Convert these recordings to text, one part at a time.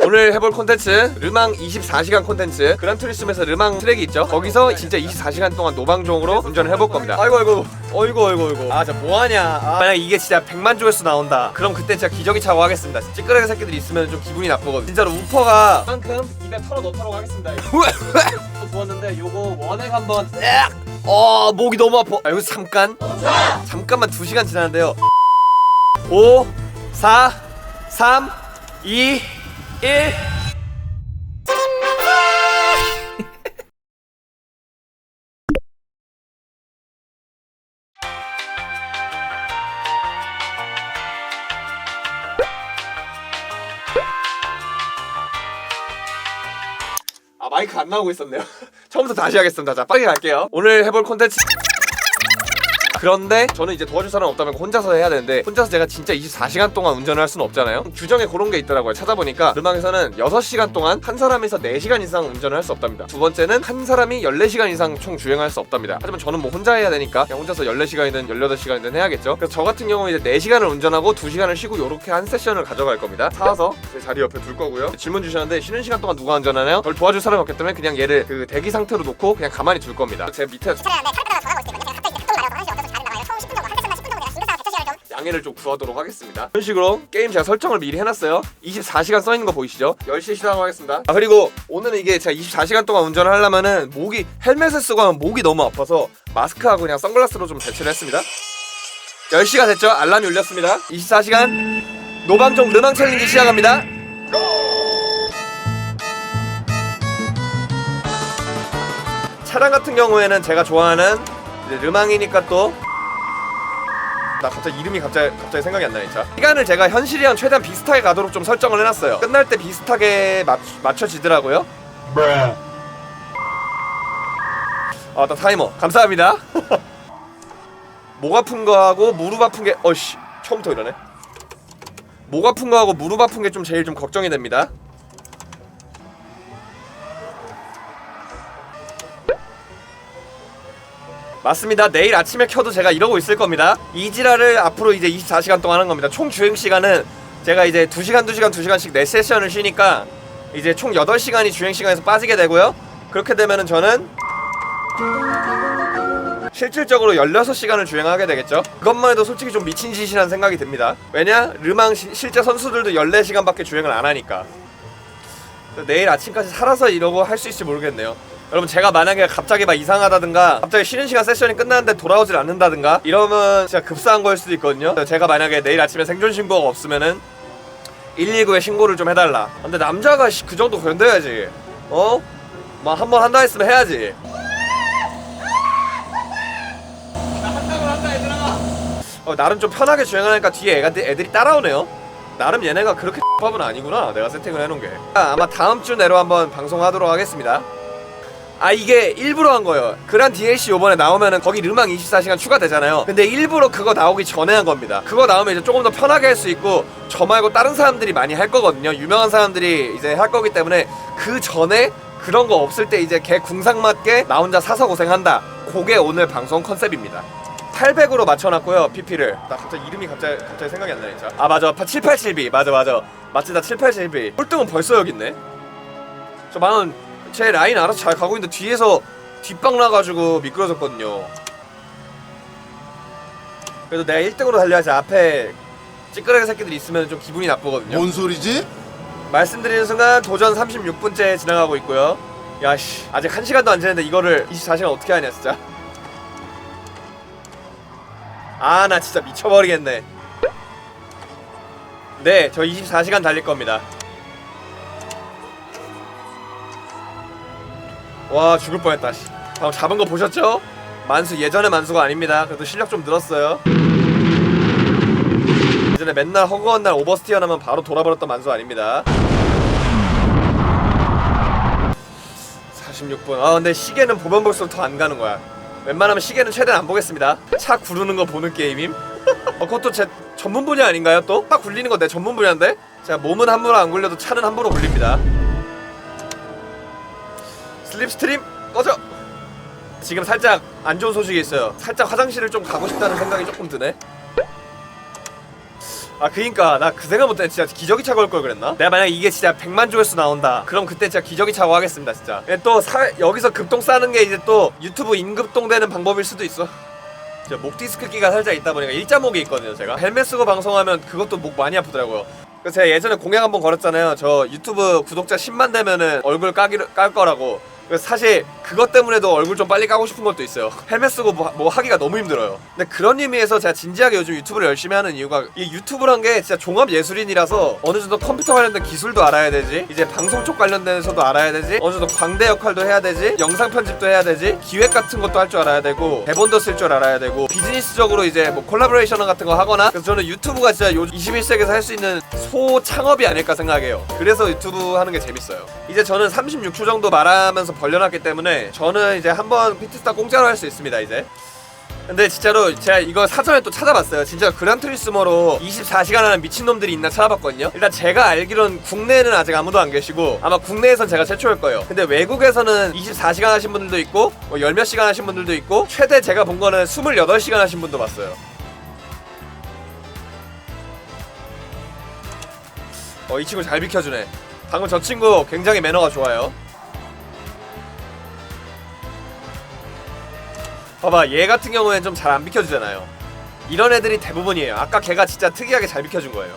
오늘 해볼 콘텐츠 르망 24시간 콘텐츠. 그란투리스모에서 르망 트랙이 있죠. 거기서 진짜 24시간 동안 노방종으로 운전을 해볼 겁니다. 아이고 아, 저 뭐하냐. 만약 이게 진짜 100만 조회수 나온다, 그럼 그때 진짜 기저귀 차고 하겠습니다. 찌끄레기 새끼들이 있으면 좀 기분이 나쁘거든. 진짜로 우퍼가 만큼 입에 털어놓도록 하겠습니다. 부었는데 요거 원액 한번. 목이 너무 아파. 여기서 잠깐만 2시간 지났는데요. 5 4 3 2 1. 마이크 안 나오고 있었네요. 처음부터 다시 하겠습니다. 자, 빠르게 갈게요. 오늘 해볼 콘텐츠. 그런데 저는 이제 도와줄 사람 없다면 혼자서 해야 되는데, 혼자서 제가 진짜 24시간 동안 운전을 할 수는 없잖아요. 규정에 그런 게 있더라고요. 찾아보니까 르망에서는 6시간 동안 한 사람에서 4시간 이상 운전을 할 수 없답니다. 두 번째는 한 사람이 14시간 이상 총 주행할 수 없답니다. 하지만 저는 뭐 혼자 해야 되니까 그냥 혼자서 14시간이든 18시간이든 해야겠죠. 그래서 저 같은 경우는 이제 4시간을 운전하고 2시간을 쉬고 요렇게 한 세션을 가져갈 겁니다. 사와서 제 자리 옆에 둘 거고요. 질문 주셨는데 쉬는 시간 동안 누가 운전하나요? 저를 도와줄 사람이 없기 때문에 그냥 얘를 그 대기 상태로 놓고 그냥 가만히 둘 겁니다. 제 밑에 양해를 좀 구하도록 하겠습니다. 이런 식으로 게임 제가 설정을 미리 해놨어요. 24시간 써있는 거 보이시죠? 10시에 시작하겠습니다. 그리고 오늘은 이게 제가 24시간 동안 운전을 하려면은 헬멧을 쓰고 하면 목이 너무 아파서 마스크하고 그냥 선글라스로 좀 대체를 했습니다. 10시가 됐죠? 알람이 울렸습니다. 24시간 노방종 르망 챌린지 시작합니다. 차량 같은 경우에는 제가 좋아하는 이제 르망이니까 또 나 갑자기 이름이 갑자기 생각이 안 나네. 자, 시간을 제가 현실이랑 최대한 비슷하게 가도록 좀 설정을 해놨어요. 끝날 때 비슷하게 맞춰지더라고요. 나 타이머 감사합니다. 목 아픈 거하고 무릎 아픈 게 처음부터 이러네. 목 아픈 거하고 무릎 아픈 게 좀 제일 좀 걱정이 됩니다. 맞습니다. 내일 아침에 켜도 제가 이러고 있을 겁니다. 이 지랄을 앞으로 이제 24시간 동안 하는 겁니다. 총 주행 시간은 제가 이제 2시간씩 4세션을 쉬니까 이제 총 8시간이 주행 시간에서 빠지게 되고요. 그렇게 되면은 저는 실질적으로 16시간을 주행하게 되겠죠. 그것만 해도 솔직히 좀 미친 짓이라는 생각이 듭니다. 왜냐? 르망 실제 선수들도 14시간밖에 주행을 안 하니까. 내일 아침까지 살아서 이러고 할 수 있을지 모르겠네요. 여러분, 제가 만약에 갑자기 막 이상하다든가 갑자기 쉬는 시간 세션이 끝나는데 돌아오질 않는다든가 이러면 진짜 급사한 거일 수도 있거든요. 제가 만약에 내일 아침에 생존 신고가 없으면은 119에 신고를 좀 해달라. 근데 남자가 그 정도 견뎌야지. 뭐 한 번 한다 했으면 해야지. 나 한다고 한다 얘들아. 나름 좀 편하게 주행하니까 뒤에 애들이 따라오네요. 나름 얘네가 그렇게 X밥은 아니구나. 내가 세팅을 해놓은 게. 아마 다음 주 내로 한번 방송하도록 하겠습니다. 이게 일부러 한 거예요. 그란 DLC 요번에 나오면은 거기 르망 24시간 추가되잖아요. 근데 일부러 그거 나오기 전에 한 겁니다. 그거 나오면 이제 조금 더 편하게 할 수 있고, 저 말고 다른 사람들이 많이 할 거거든요. 유명한 사람들이 이제 할 거기 때문에 그 전에 그런 거 없을 때 이제 걔 궁상 맞게 나 혼자 사서 고생한다. 그게 오늘 방송 컨셉입니다. 800으로 맞춰놨고요. PP를. 나 갑자기 이름이 갑자기 생각이 안 나네. 자, 맞아. 787B. 맞아. 맞지, 나 787B. 꼴등은 벌써 여기 있네. 저 망은 제 라인 알아서 잘 가고 있는데 뒤에서 뒷방 나가지고 미끄러졌거든요. 그래도 내가 1등으로 달려야지 앞에 찌끄레기 새끼들이 있으면 좀 기분이 나쁘거든요. 뭔 소리지? 말씀드리는 순간 도전 36분째 지나가고 있고요. 야씨, 아직 1시간도 안 지났는데 이거를 24시간 어떻게 하냐 진짜. 나 진짜 미쳐버리겠네. 네, 저 24시간 달릴 겁니다. 와, 죽을 뻔했다. 방금 잡은 거 보셨죠? 만수 예전의 만수가 아닙니다. 그래도 실력 좀 늘었어요. 예전에 맨날 허구한 날 오버스티어 나면 바로 돌아버렸던 만수 아닙니다. 46분. 근데 시계는 보면 볼수록 더 안 가는 거야. 웬만하면 시계는 최대한 안 보겠습니다. 차 구르는 거 보는 게임임? 그것도 제 전문 분야 아닌가요 또? 차 굴리는 거 내 전문 분야인데? 제가 몸은 함부로 안 굴려도 차는 함부로 굴립니다. 슬립스트림 꺼져! 지금 살짝 안 좋은 소식이 있어요. 살짝 화장실을 좀 가고 싶다는 생각이 조금 드네. 아 그니까 나 그 생각 못했네. 진짜 기저귀차 걸 걸 그랬나? 내가 만약에 이게 진짜 100만 조회수 나온다 그럼 그때 진짜 기저귀차고 하겠습니다 진짜. 또 여기서 급동 싸는 게 이제 또 유튜브 인급동 되는 방법일 수도 있어. 목 디스크 끼가 살짝 있다 보니까 일자목이 있거든요. 제가 헬멧 쓰고 방송하면 그것도 목 많이 아프더라고요. 그래서 제가 예전에 공약 한번 걸었잖아요. 저 유튜브 구독자 10만 되면은 얼굴 깔 거라고. 그래서 사실 그것 때문에도 얼굴 좀 빨리 까고 싶은 것도 있어요. 헬멧 쓰고 뭐 하기가 너무 힘들어요. 근데 그런 의미에서 제가 진지하게 요즘 유튜브를 열심히 하는 이유가 이 유튜브란 게 진짜 종합 예술인이라서 어느 정도 컴퓨터 관련된 기술도 알아야 되지, 이제 방송 쪽 관련돼서도 알아야 되지, 어느 정도 광대 역할도 해야 되지, 영상 편집도 해야 되지, 기획 같은 것도 할 줄 알아야 되고, 대본도 쓸 줄 알아야 되고, 비즈니스적으로 이제 뭐 콜라보레이션 같은 거 하거나. 그래서 저는 유튜브가 진짜 요 21세기에서 할 수 있는 소창업이 아닐까 생각해요. 그래서 유튜브 하는 게 재밌어요. 이제 저는 36초 정도 말하면서 벌려놨기 때문에 저는 이제 한번 피트스타 공짜로 할 수 있습니다 이제. 근데 진짜로 제가 이거 사전에 또 찾아봤어요. 진짜 그란투리스모로 24시간 하는 미친놈들이 있나 찾아봤거든요. 일단 제가 알기론 국내에는 아직 아무도 안 계시고 아마 국내에선 제가 최초일 거예요. 근데 외국에서는 24시간 하신 분들도 있고 뭐 열 몇 시간 하신 분들도 있고 최대 제가 본 거는 28시간 하신 분도 봤어요. 이 친구 잘 비켜주네. 방금 저 친구 굉장히 매너가 좋아요. 봐봐, 얘 같은 경우에는 좀 잘 안 비켜주잖아요. 이런 애들이 대부분이에요. 아까 걔가 진짜 특이하게 잘 비켜준 거예요.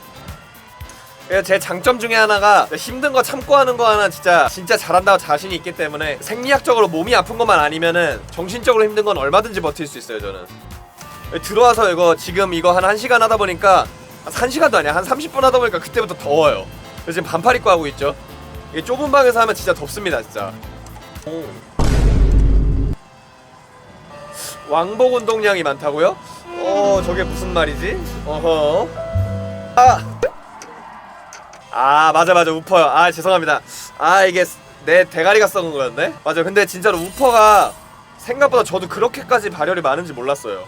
제 장점 중에 하나가 힘든 거 참고 하는 거 하나 진짜 잘한다고 자신이 있기 때문에 생리학적으로 몸이 아픈 것만 아니면은 정신적으로 힘든 건 얼마든지 버틸 수 있어요 저는. 들어와서 지금 이거 한 1시간 하다 보니까 1시간도 아니야, 한 30분 하다 보니까 그때부터 더워요. 그래서 지금 반팔 입고 하고 있죠. 이게 좁은 방에서 하면 진짜 덥습니다 진짜. 왕복 운동량이 많다고요? 저게 무슨 말이지? 어허. 맞아 우퍼요. 죄송합니다. 이게 내 대가리가 썩은 거였네? 맞아. 근데 진짜로 우퍼가 생각보다 저도 그렇게까지 발열이 많은지 몰랐어요.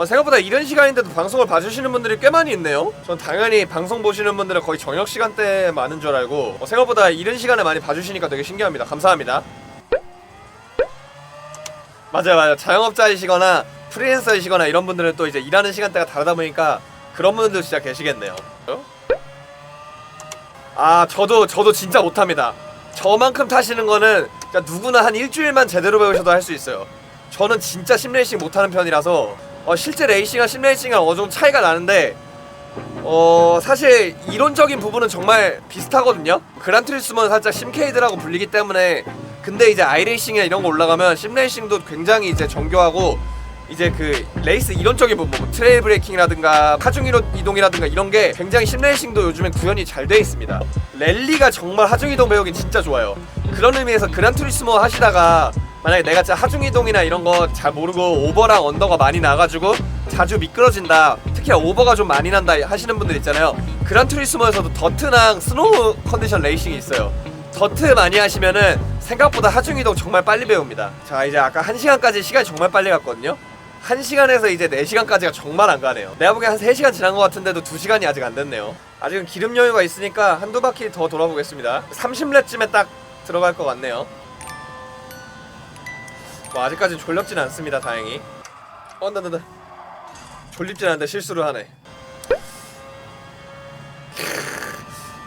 생각보다 이런 시간인데도 방송을 봐주시는 분들이 꽤 많이 있네요. 전 당연히 방송 보시는 분들은 거의 저녁 시간대에 많은 줄 알고 생각보다 이런 시간에 많이 봐주시니까 되게 신기합니다. 감사합니다. 맞아요. 자영업자이시거나 프리랜서이시거나 이런 분들은 또 이제 일하는 시간대가 다르다 보니까 그런 분들도 진짜 계시겠네요. 저도 진짜 못합니다. 저만큼 타시는 거는 누구나 한 일주일만 제대로 배우셔도 할 수 있어요. 저는 진짜 심레이싱 못하는 편이라서 실제 레이싱과 심레이싱이랑 어느 정도 차이가 나는데 사실 이론적인 부분은 정말 비슷하거든요. 그란투리스모는 살짝 심케이드라고 불리기 때문에. 근데 이제 아이레이싱이나 이런 거 올라가면 심레이싱도 굉장히 이제 정교하고 이제 그 레이스 이론적인 부분, 뭐 트레일 브레이킹이라든가 하중 이동이라든가 이런 게 굉장히 심레이싱도 요즘엔 구현이 잘 돼 있습니다. 랠리가 정말 하중 이동 배우긴 진짜 좋아요. 그런 의미에서 그란투리스모 하시다가 만약에 내가 진짜 하중 이동이나 이런 거 잘 모르고 오버랑 언더가 많이 나가지고 자주 미끄러진다, 특히 오버가 좀 많이 난다 하시는 분들 있잖아요. 그란투리스모에서도 더트랑 스노우 컨디션 레이싱이 있어요. 더트 많이 하시면은 생각보다 하중이동 정말 빨리 배웁니다. 자, 이제 아까 1시간까지 시간이 정말 빨리 갔거든요. 1시간에서 이제 4시간까지가 정말 안 가네요. 내가 보기엔 한 3시간 지난 것 같은데도 2시간이 아직 안 됐네요. 아직은 기름 여유가 있으니까 한두 바퀴 더 돌아보겠습니다. 30렙쯤에 딱 들어갈 것 같네요. 아직까지 졸렵진 않습니다, 다행히. 나 졸립진 않은데 실수를 하네.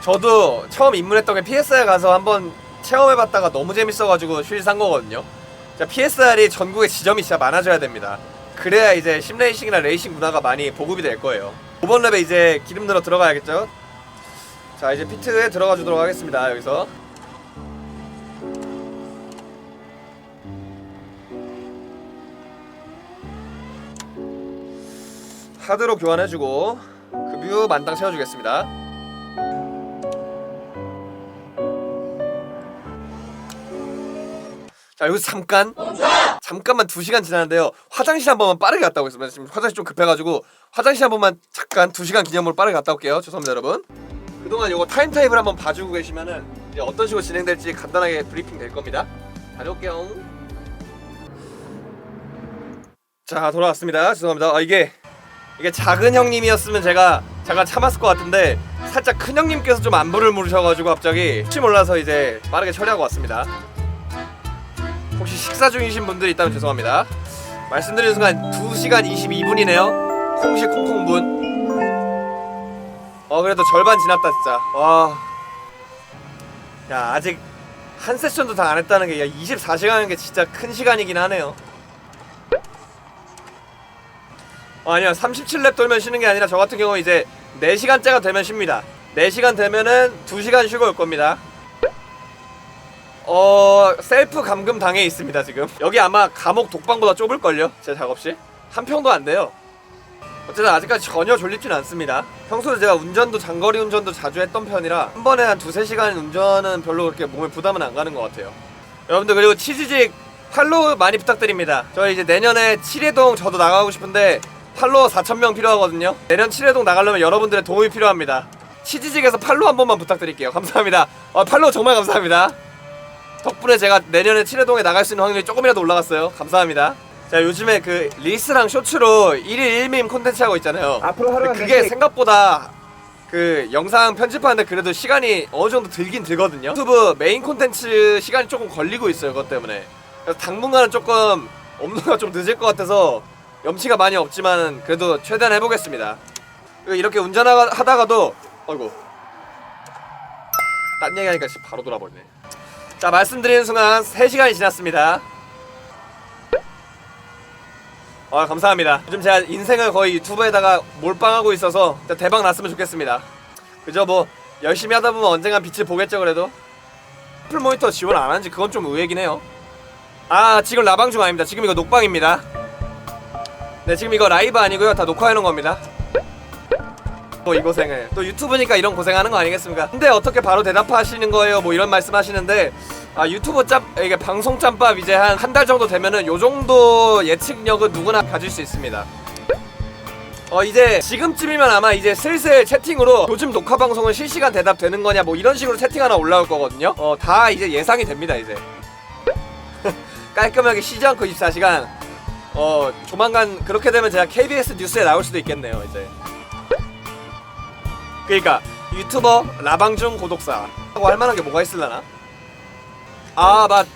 저도 처음 입문했던 게 PSR 가서 한번 체험해봤다가 너무 재밌어가지고 휠 산 거거든요. PSR이 전국에 지점이 진짜 많아져야 됩니다. 그래야 이제 심레이싱이나 레이싱 문화가 많이 보급이 될 거예요. 5번 랩에 이제 기름 넣어 들어가야겠죠? 자, 이제 피트에 들어가 주도록 하겠습니다. 여기서 하드로 교환해주고 급유 만땅 채워주겠습니다. 자, 여기서 잠깐만 2시간 지났는데요. 화장실 한 번만 빠르게 갔다 오겠습니다. 지금 화장실 좀 급해가지고 화장실 한 번만 잠깐 2시간 기념으로 빠르게 갔다 올게요. 죄송합니다 여러분. 그동안 요거 타임테이블 한번 봐주고 계시면은 이제 어떤 식으로 진행될지 간단하게 브리핑 될 겁니다. 다녀올게요. 자, 돌아왔습니다. 죄송합니다. 이게 작은 형님이었으면 제가 잠깐 참았을 것 같은데 살짝 큰 형님께서 좀 안부를 물으셔가지고 갑자기 혹시 몰라서 이제 빠르게 처리하고 왔습니다. 혹시 식사 중이신 분들이 있다면 죄송합니다. 말씀드리는 순간 2시간 22분이네요. 콩시 콩콩분. 그래도 절반 지났다 진짜. 와. 야 아직 한 세션도 다 안 했다는 게, 야 24시간인 게 진짜 큰 시간이긴 하네요. 아니요 37렙 돌면 쉬는 게 아니라 저 같은 경우 이제 4시간째가 되면 쉽니다. 4시간 되면은 2시간 쉬고 올 겁니다. 셀프 감금 당해 있습니다 지금. 여기 아마 감옥 독방보다 좁을걸요 제 작업실? 한 평도 안 돼요. 어쨌든 아직까지 전혀 졸립진 않습니다. 평소에 제가 운전도 장거리 운전도 자주 했던 편이라 한 번에 한 2~3시간 운전은 별로 그렇게 몸에 부담은 안 가는 것 같아요. 여러분들 그리고 치즈직 팔로우 많이 부탁드립니다. 저희 이제 내년에 7회동 저도 나가고 싶은데 팔로워 4,000명 필요하거든요. 내년 7회동 나가려면 여러분들의 도움이 필요합니다. 치즈직에서 팔로우 한 번만 부탁드릴게요. 감사합니다. 팔로우 정말 감사합니다. 덕분에 제가 내년에 7회동에 나갈 수 있는 확률이 조금이라도 올라갔어요. 감사합니다. 자 요즘에 그 릴스랑 쇼츠로 1일 1밈 콘텐츠 하고 있잖아요. 앞으로 하루가 그게 생각보다 그 영상 편집하는데 그래도 시간이 어느 정도 들긴 들거든요. 유튜브 메인 콘텐츠 시간이 조금 걸리고 있어요. 그것 때문에. 그래서 당분간은 조금 업로드가 좀 늦을 것 같아서 염치가 많이 없지만 그래도 최대한 해보겠습니다. 이렇게 운전하다가도 어이구 딴 얘기하니까 바로 돌아버리네. 자 말씀드리는 순간 3시간이 지났습니다. 감사합니다. 요즘 제가 인생을 거의 유튜브에다가 몰빵하고 있어서 대박 났으면 좋겠습니다. 그죠 뭐 열심히 하다보면 언젠간 빛을 보겠죠. 그래도 애플 모니터 지원 안 한지 그건 좀 의외긴 해요. 지금 라방 중 아닙니다. 지금 이거 녹방입니다. 네 지금 이거 라이브 아니고요 다 녹화해놓은 겁니다. 이 고생을 또 유튜브니까 이런 고생하는 거 아니겠습니까? 근데 어떻게 바로 대답하시는 거예요 뭐 이런 말씀 하시는데 유튜브 이게 방송 짬밥 이제 한 달 정도 되면은 요 정도 예측력은 누구나 가질 수 있습니다. 이제 지금쯤이면 아마 이제 슬슬 채팅으로 요즘 녹화 방송은 실시간 대답 되는 거냐 뭐 이런 식으로 채팅 하나 올라올 거거든요. 다 이제 예상이 됩니다 이제. 깔끔하게 쉬지 않고 24시간. 조만간 그렇게 되면 제가 KBS 뉴스에 나올 수도 있겠네요 이제. 그러니까 유튜버 라방중 고독사 하고 할만한 게 뭐가 있을라나?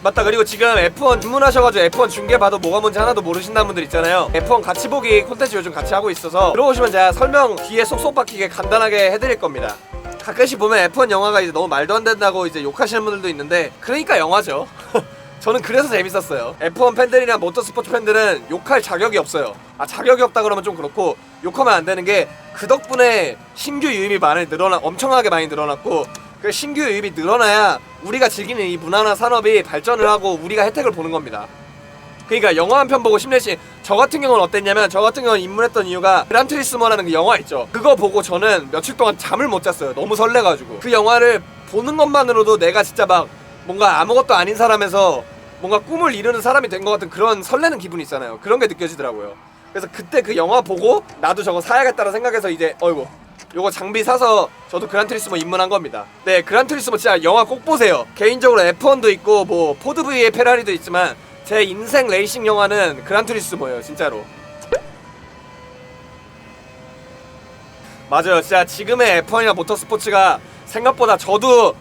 맞다. 그리고 지금 F1 주문하셔가지고 F1 중계 봐도 뭐가 뭔지 하나도 모르신다는 분들 있잖아요. F1 같이 보기 콘텐츠 요즘 같이 하고 있어서 들어오시면 제가 설명 뒤에 쏙쏙 박히게 간단하게 해드릴 겁니다. 가끔씩 보면 F1 영화가 이제 너무 말도 안 된다고 이제 욕하시는 분들도 있는데 그러니까 영화죠. 저는 그래서 재밌었어요. F1 팬들이나 모터스포츠 팬들은 욕할 자격이 없어요. 자격이 없다 그러면 좀 그렇고 욕하면 안 되는 게 그 덕분에 신규 유입이 엄청나게 많이 늘어났고 그 신규 유입이 늘어나야 우리가 즐기는 이 문화나 산업이 발전을 하고 우리가 혜택을 보는 겁니다. 그러니까 영화 한 편 보고 심내시 저 같은 경우는 어땠냐면 저 같은 경우는 입문했던 이유가 그란투리스모라는 그 영화 있죠. 그거 보고 저는 며칠 동안 잠을 못 잤어요. 너무 설레가지고 그 영화를 보는 것만으로도 내가 진짜 막 뭔가 아무것도 아닌 사람에서 뭔가 꿈을 이루는 사람이 된 것 같은 그런 설레는 기분이 있잖아요. 그런 게 느껴지더라고요. 그래서 그때 그 영화 보고 나도 저거 사야겠다라 생각해서 이제 요거 장비 사서 저도 그란투리스모 입문한 겁니다. 네 그란투리스모 진짜 영화 꼭 보세요. 개인적으로 F1도 있고 뭐 포드 V의 페라리도 있지만 제 인생 레이싱 영화는 그란투리스모예요 진짜로. 맞아요. 진짜 지금의 F1이나 모터스포츠가 생각보다 저도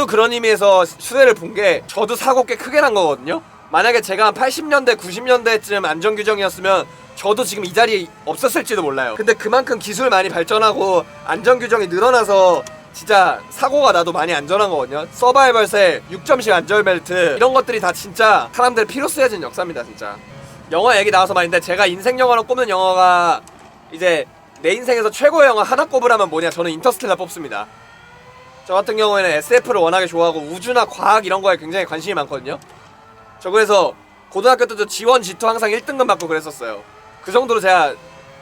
그런 의미에서 수혜를 본 게 저도 사고 꽤 크게 난 거거든요. 만약에 제가 한 80년대 90년대쯤 안전규정이었으면 저도 지금 이 자리에 없었을지도 몰라요. 근데 그만큼 기술 많이 발전하고 안전규정이 늘어나서 진짜 사고가 나도 많이 안전한 거거든요. 서바이벌셀, 6점식 안전벨트 이런 것들이 다 진짜 사람들 피로 쓰여진 역사입니다 진짜. 영화 얘기 나와서 말인데 제가 인생 영화로 꼽는 영화가 이제 내 인생에서 최고의 영화 하나 꼽으라면 뭐냐, 저는 인터스텔라 뽑습니다. 저 같은 경우에는 SF를 워낙에 좋아하고 우주나 과학 이런 거에 굉장히 관심이 많거든요. 저 그래서 고등학교 때도 지원 G2 항상 1등급 받고 그랬었어요. 그 정도로 제가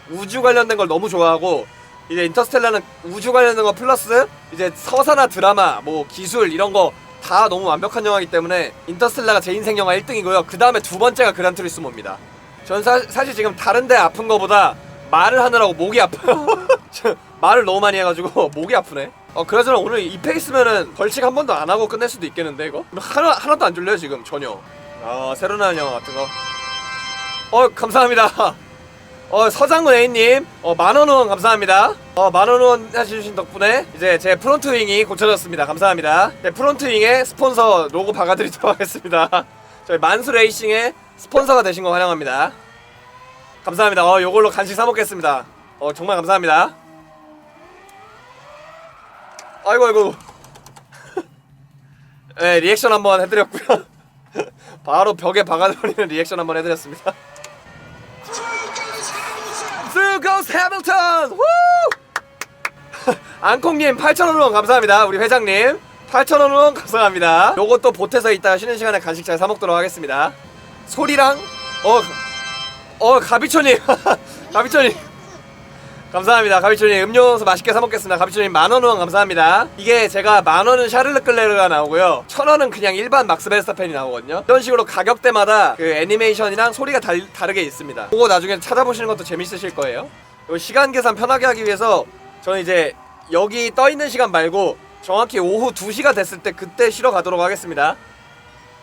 우주 관련된 걸 너무 좋아하고, 이제 인터스텔라는 우주 관련된 거 플러스 이제 서사나 드라마 뭐 기술 이런 거 다 너무 완벽한 영화이기 때문에 인터스텔라가 제 인생 영화 1등이고요. 그 다음에 두 번째가 그란투리스모입니다. 전 사실 지금 다른 데 아픈 거보다 말을 하느라고 목이 아파요. 말을 너무 많이 해가지고 목이 아프네. 그나저나 오늘 이 페이스면은 벌칙 한 번도 안 하고 끝낼 수도 있겠는데 이거? 하나도 안 졸려요 지금 전혀. 새로 나온 영화 같은 거. 감사합니다. 서장군 A님, 10,000원 후원 감사합니다. 10,000원 후원 해주신 덕분에 이제 제 프론트 윙이 고쳐졌습니다. 감사합니다. 네, 프론트 윙에 스폰서 로고 박아드리도록 하겠습니다. 저희 만수 레이싱의 스폰서가 되신 거 환영합니다. 감사합니다. 요걸로 간식 사먹겠습니다. 정말 감사합니다. 아이고 아이고. 네, 리액션 한번 해드렸고요. 바로 벽에 박아버리는 리액션 한번 해드렸습니다. 스고스 해밀턴! 앙콩님 8,000원 후원 감사합니다. 우리 회장님 8,000원 후원 감사합니다. 요것도 보태서 이따 쉬는 시간에 간식 잘 사먹도록 하겠습니다. 소리랑 가비초님 가비초님 감사합니다. 가비초님 음료수 맛있게 사먹겠습니다. 가비초님 만원 후원 감사합니다. 이게 제가 만원은 샤를르클레르가 나오고요 1,000원은 그냥 일반 막스 베르스타펜이 나오거든요. 이런 식으로 가격대마다 그 애니메이션이랑 소리가 다르게 있습니다. 그거 나중에 찾아보시는 것도 재밌으실 거예요. 시간 계산 편하게 하기 위해서 저는 이제 여기 떠있는 시간 말고 정확히 오후 2시가 됐을 때 그때 쉬러 가도록 하겠습니다.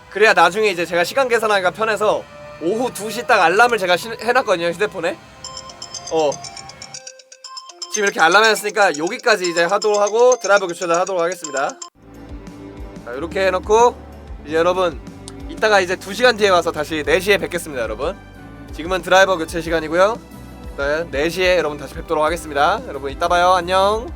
그래야 나중에 이제 제가 시간 계산하기가 편해서 오후 2시 딱 알람을 제가 해놨거든요 휴대폰에. 지금 이렇게 알람 해놨으니까 여기까지 이제 하도록 하고 드라이버 교체를 하도록 하겠습니다. 자 이렇게 해놓고 이제 여러분 이따가 이제 2시간 뒤에 와서 다시 4시에 뵙겠습니다. 여러분 지금은 드라이버 교체 시간이고요. 일단 4시에 여러분 다시 뵙도록 하겠습니다. 여러분 이따 봐요. 안녕.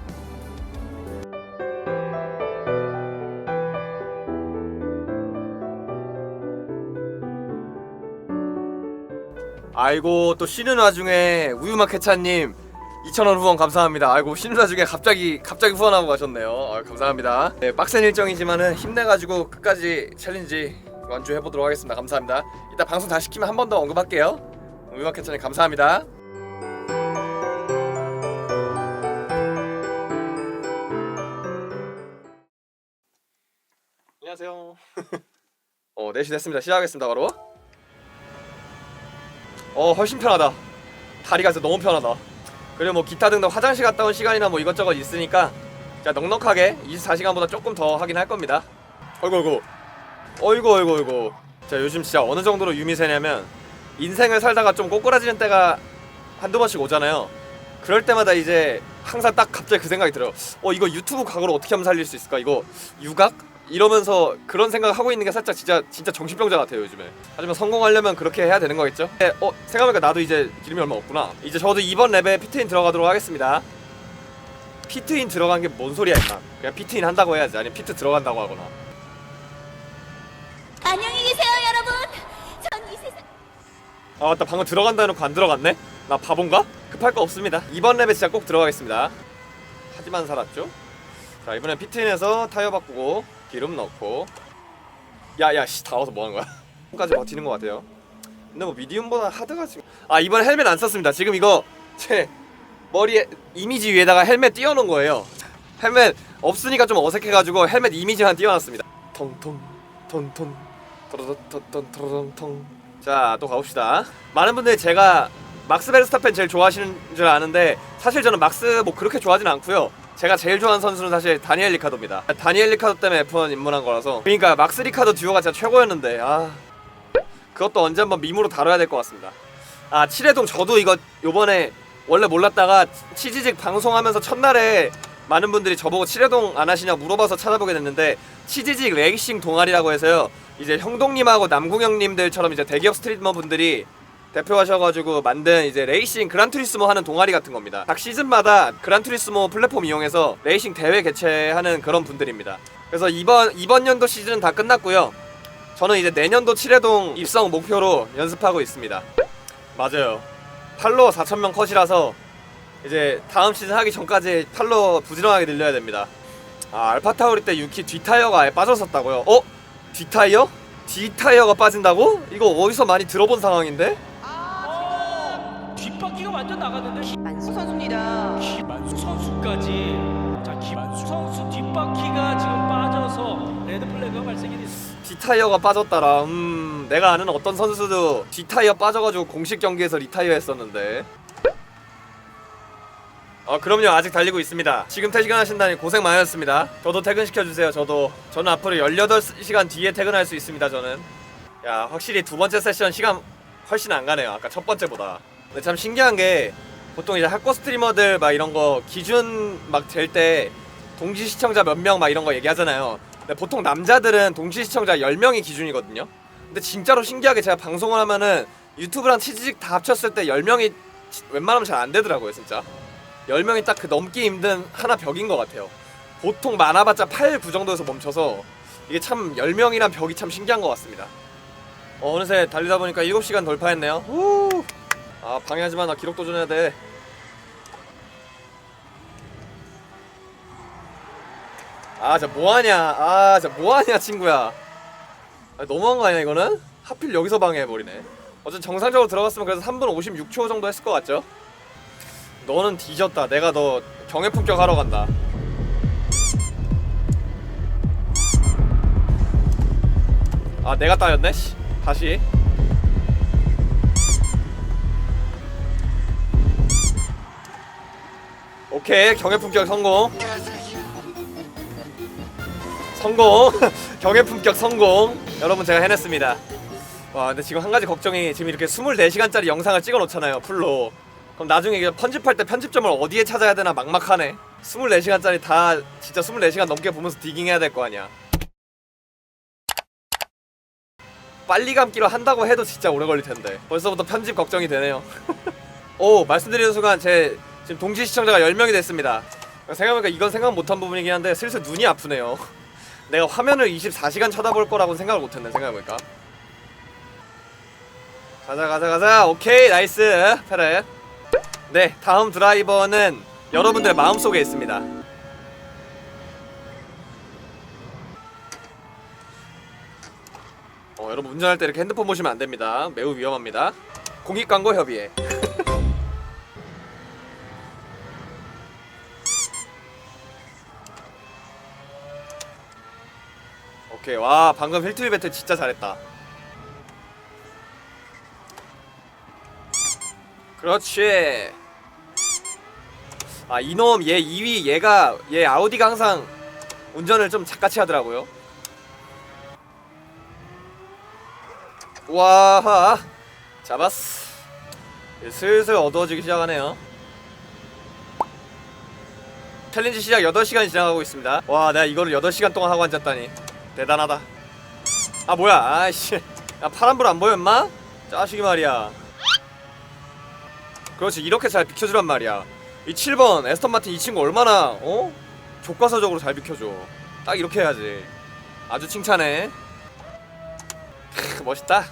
아이고 또 쉬는 와중에 우유마케차님 2,000원 후원 감사합니다. 아이고 쉬는 와중에 갑자기 후원하고 가셨네요. 감사합니다. 네, 빡센 일정이지만은 힘내가지고 끝까지 챌린지 완주해보도록 하겠습니다. 감사합니다. 이따 방송 다시 키면 한 번 더 언급할게요. 우유마케차님 감사합니다. 안녕하세요. 4시 됐습니다. 시작하겠습니다. 바로 훨씬 편하다. 다리가 진짜 너무 편하다. 그리고 뭐 기타 등등 화장실 갔다 온 시간이나 뭐 이것저것 있으니까 진짜 넉넉하게 24시간보다 조금 더 하긴 할 겁니다. 어이구. 자 요즘 진짜 어느 정도로 유미세냐면 인생을 살다가 좀 꼬꾸라지는 때가 한두 번씩 오잖아요. 그럴 때마다 이제 항상 딱 갑자기 그 생각이 들어요. 이거 유튜브 각오로 어떻게 하면 살릴 수 있을까? 이거 유각? 이러면서 그런 생각을 하고 있는 게 살짝 진짜 정신병자 같아요 요즘에. 하지만 성공하려면 그렇게 해야 되는 거겠죠? 생각해보니까 나도 이제 기름이 얼마 없구나. 이제 저도 이번 랩에 피트인 들어가도록 하겠습니다. 피트인 들어간 게 뭔 소리야 일단. 그냥 피트인 한다고 해야지. 아니면 피트 들어간다고 하거나. 안녕히 계세요 여러분. 전 이 세상 맞다. 방금 들어간다 해놓고 안 들어갔네? 나 바본가? 급할 거 없습니다. 이번 랩에 진짜 꼭 들어가겠습니다. 하지만 살았죠? 자 이번엔 피트인에서 타이어 바꾸고 기름 넣고 야야씨 다 와서 뭐하는 거야? 까지 버티는 것 같아요. 근데 뭐 미디움보다 하드가 지금 이번에 헬멧 안 썼습니다. 지금 이거 제 머리에 이미지 위에다가 헬멧 띄워놓은 거예요. 헬멧 없으니까 좀 어색해가지고 헬멧 이미지만 띄워놨습니다. 통통 톤톤 토로톤. 자 또 가봅시다. 많은 분들이 제가 막스 베르스타펜 제일 좋아하시는 줄 아는데 사실 저는 막스 뭐 그렇게 좋아하진 않고요. 제가 제일 좋아하는 선수는 사실 다니엘 리카도입니다. 다니엘 리카도 때문에 F1 입문한 거라서. 그러니까 막스 리카도 듀오가 진짜 최고였는데 그것도 언제 한번 밈으로 다뤄야 될 것 같습니다. 칠해동 저도 이거 요번에 원래 몰랐다가 치지직 방송하면서 첫날에 많은 분들이 저보고 칠해동 안 하시냐 물어봐서 찾아보게 됐는데 치지직 레이싱 동아리라고 해서요. 이제 형동님하고 남궁영님들처럼 이제 대기업 스트리머 분들이 대표하셔가지고 만든 이제 레이싱 그란투리스모 하는 동아리 같은 겁니다. 각 시즌마다 그란투리스모 플랫폼 이용해서 레이싱 대회 개최하는 그런 분들입니다. 그래서 이번 연도 시즌은 다 끝났고요. 저는 이제 내년도 칠해동 입성 목표로 연습하고 있습니다. 맞아요. 팔로워 4,000명 컷이라서 이제 다음 시즌 하기 전까지 팔로워 부지런하게 늘려야 됩니다. 알파타우리 때 유키 뒷타이어가 아예 빠졌었다고요? 뒷타이어? 뒷타이어가 빠진다고? 이거 어디서 많이 들어본 상황인데? 뒷바퀴가 완전 나갔는데 김만수 선수입니다. 김만수 선수까지. 자, 김만수 선수 뒷바퀴가 지금 빠져서 레드 플래그가 발생이 됐습니다. 뒷타이어가 빠졌다라. 내가 아는 어떤 선수도 뒷타이어 빠져가지고 공식 경기에서 리타이어 했었는데. 그럼요. 아직 달리고 있습니다. 지금 퇴근하신다니 고생 많으셨습니다. 저도 퇴근시켜주세요. 저는 앞으로 18시간 뒤에 퇴근할 수 있습니다. 저는. 야, 확실히 두 번째 세션 시간 훨씬 안 가네요. 아까 첫 번째보다. 근데 참 신기한 게 보통 이제 학고 스트리머들 막 이런 거 기준 막 될 때 동시 시청자 몇 명 막 이런 거 얘기하잖아요. 근데 보통 남자들은 동시 시청자 10명이 기준이거든요. 근데 진짜로 신기하게 제가 방송을 하면은 유튜브랑 치지직 다 합쳤을 때 10명이 웬만하면 잘 안 되더라고요. 진짜 10명이 딱 그 넘기 힘든 하나 벽인 것 같아요. 보통 많아봤자 8, 9 정도에서 멈춰서 이게 참 10명이란 벽이 참 신기한 것 같습니다. 어느새 달리다 보니까 7시간 돌파했네요. 우! 아 방해하지마. 나 기록 도전해야 돼. 아 진짜 뭐하냐. 진짜 뭐하냐 친구야. 너무한 거 아니야 이거는? 하필 여기서 방해해버리네. 어쨌든 정상적으로 들어갔으면 그래서 3분 56초 정도 했을 것 같죠? 너는 뒤졌다. 내가 너 경해 품격 하러 간다. 아 내가 따였네? 씨. 다시. 오케이 경해 품격 성공. 성공. 경해 품격 성공. 여러분 제가 해냈습니다. 와 근데 지금 한 가지 걱정이 지금 이렇게 24시간짜리 영상을 찍어 놓잖아요 풀로. 그럼 나중에 이게 편집할 때 편집점을 어디에 찾아야 되나 막막하네. 24시간짜리 다 진짜 24시간 넘게 보면서 디깅해야 될 거 아니야. 빨리 감기로 한다고 해도 진짜 오래 걸릴 텐데 벌써부터 편집 걱정이 되네요. 오 말씀드리는 순간 제 지금 동시 시청자가 10명이 됐습니다. 생각해보니까 이건 생각 못한 부분이긴 한데 슬슬 눈이 아프네요. 내가 화면을 24시간 쳐다볼 거라고는 생각을 못했네 생각해보니까. 가자. 오케이 나이스 페렛. 네 다음 드라이버는 여러분들의 마음속에 있습니다. 여러분 운전할 때 이렇게 핸드폰 보시면 안됩니다. 매우 위험합니다. 공익광고 협의회. 오케이 와 방금 힐트위 배틀 진짜 잘했다. 그렇지. 아 이놈 얘 2위 얘 아우디가 항상 운전을 좀 작같이 하더라고요. 와 잡았어. 슬슬 어두워지기 시작하네요. 챌린지 시작 8시간이 지나가고 있습니다. 와 내가 이거를 8시간 동안 하고 앉았다니 대단하다. 아 뭐야 아이씨. 야 파란불 안 보여 임마? 짜식이 말이야. 그렇지 이렇게 잘 비켜주란 말이야. 이 7번 에스턴 마틴 이 친구 얼마나 교과서적으로 잘 비켜줘. 딱 이렇게 해야지. 아주 칭찬해. 멋있다.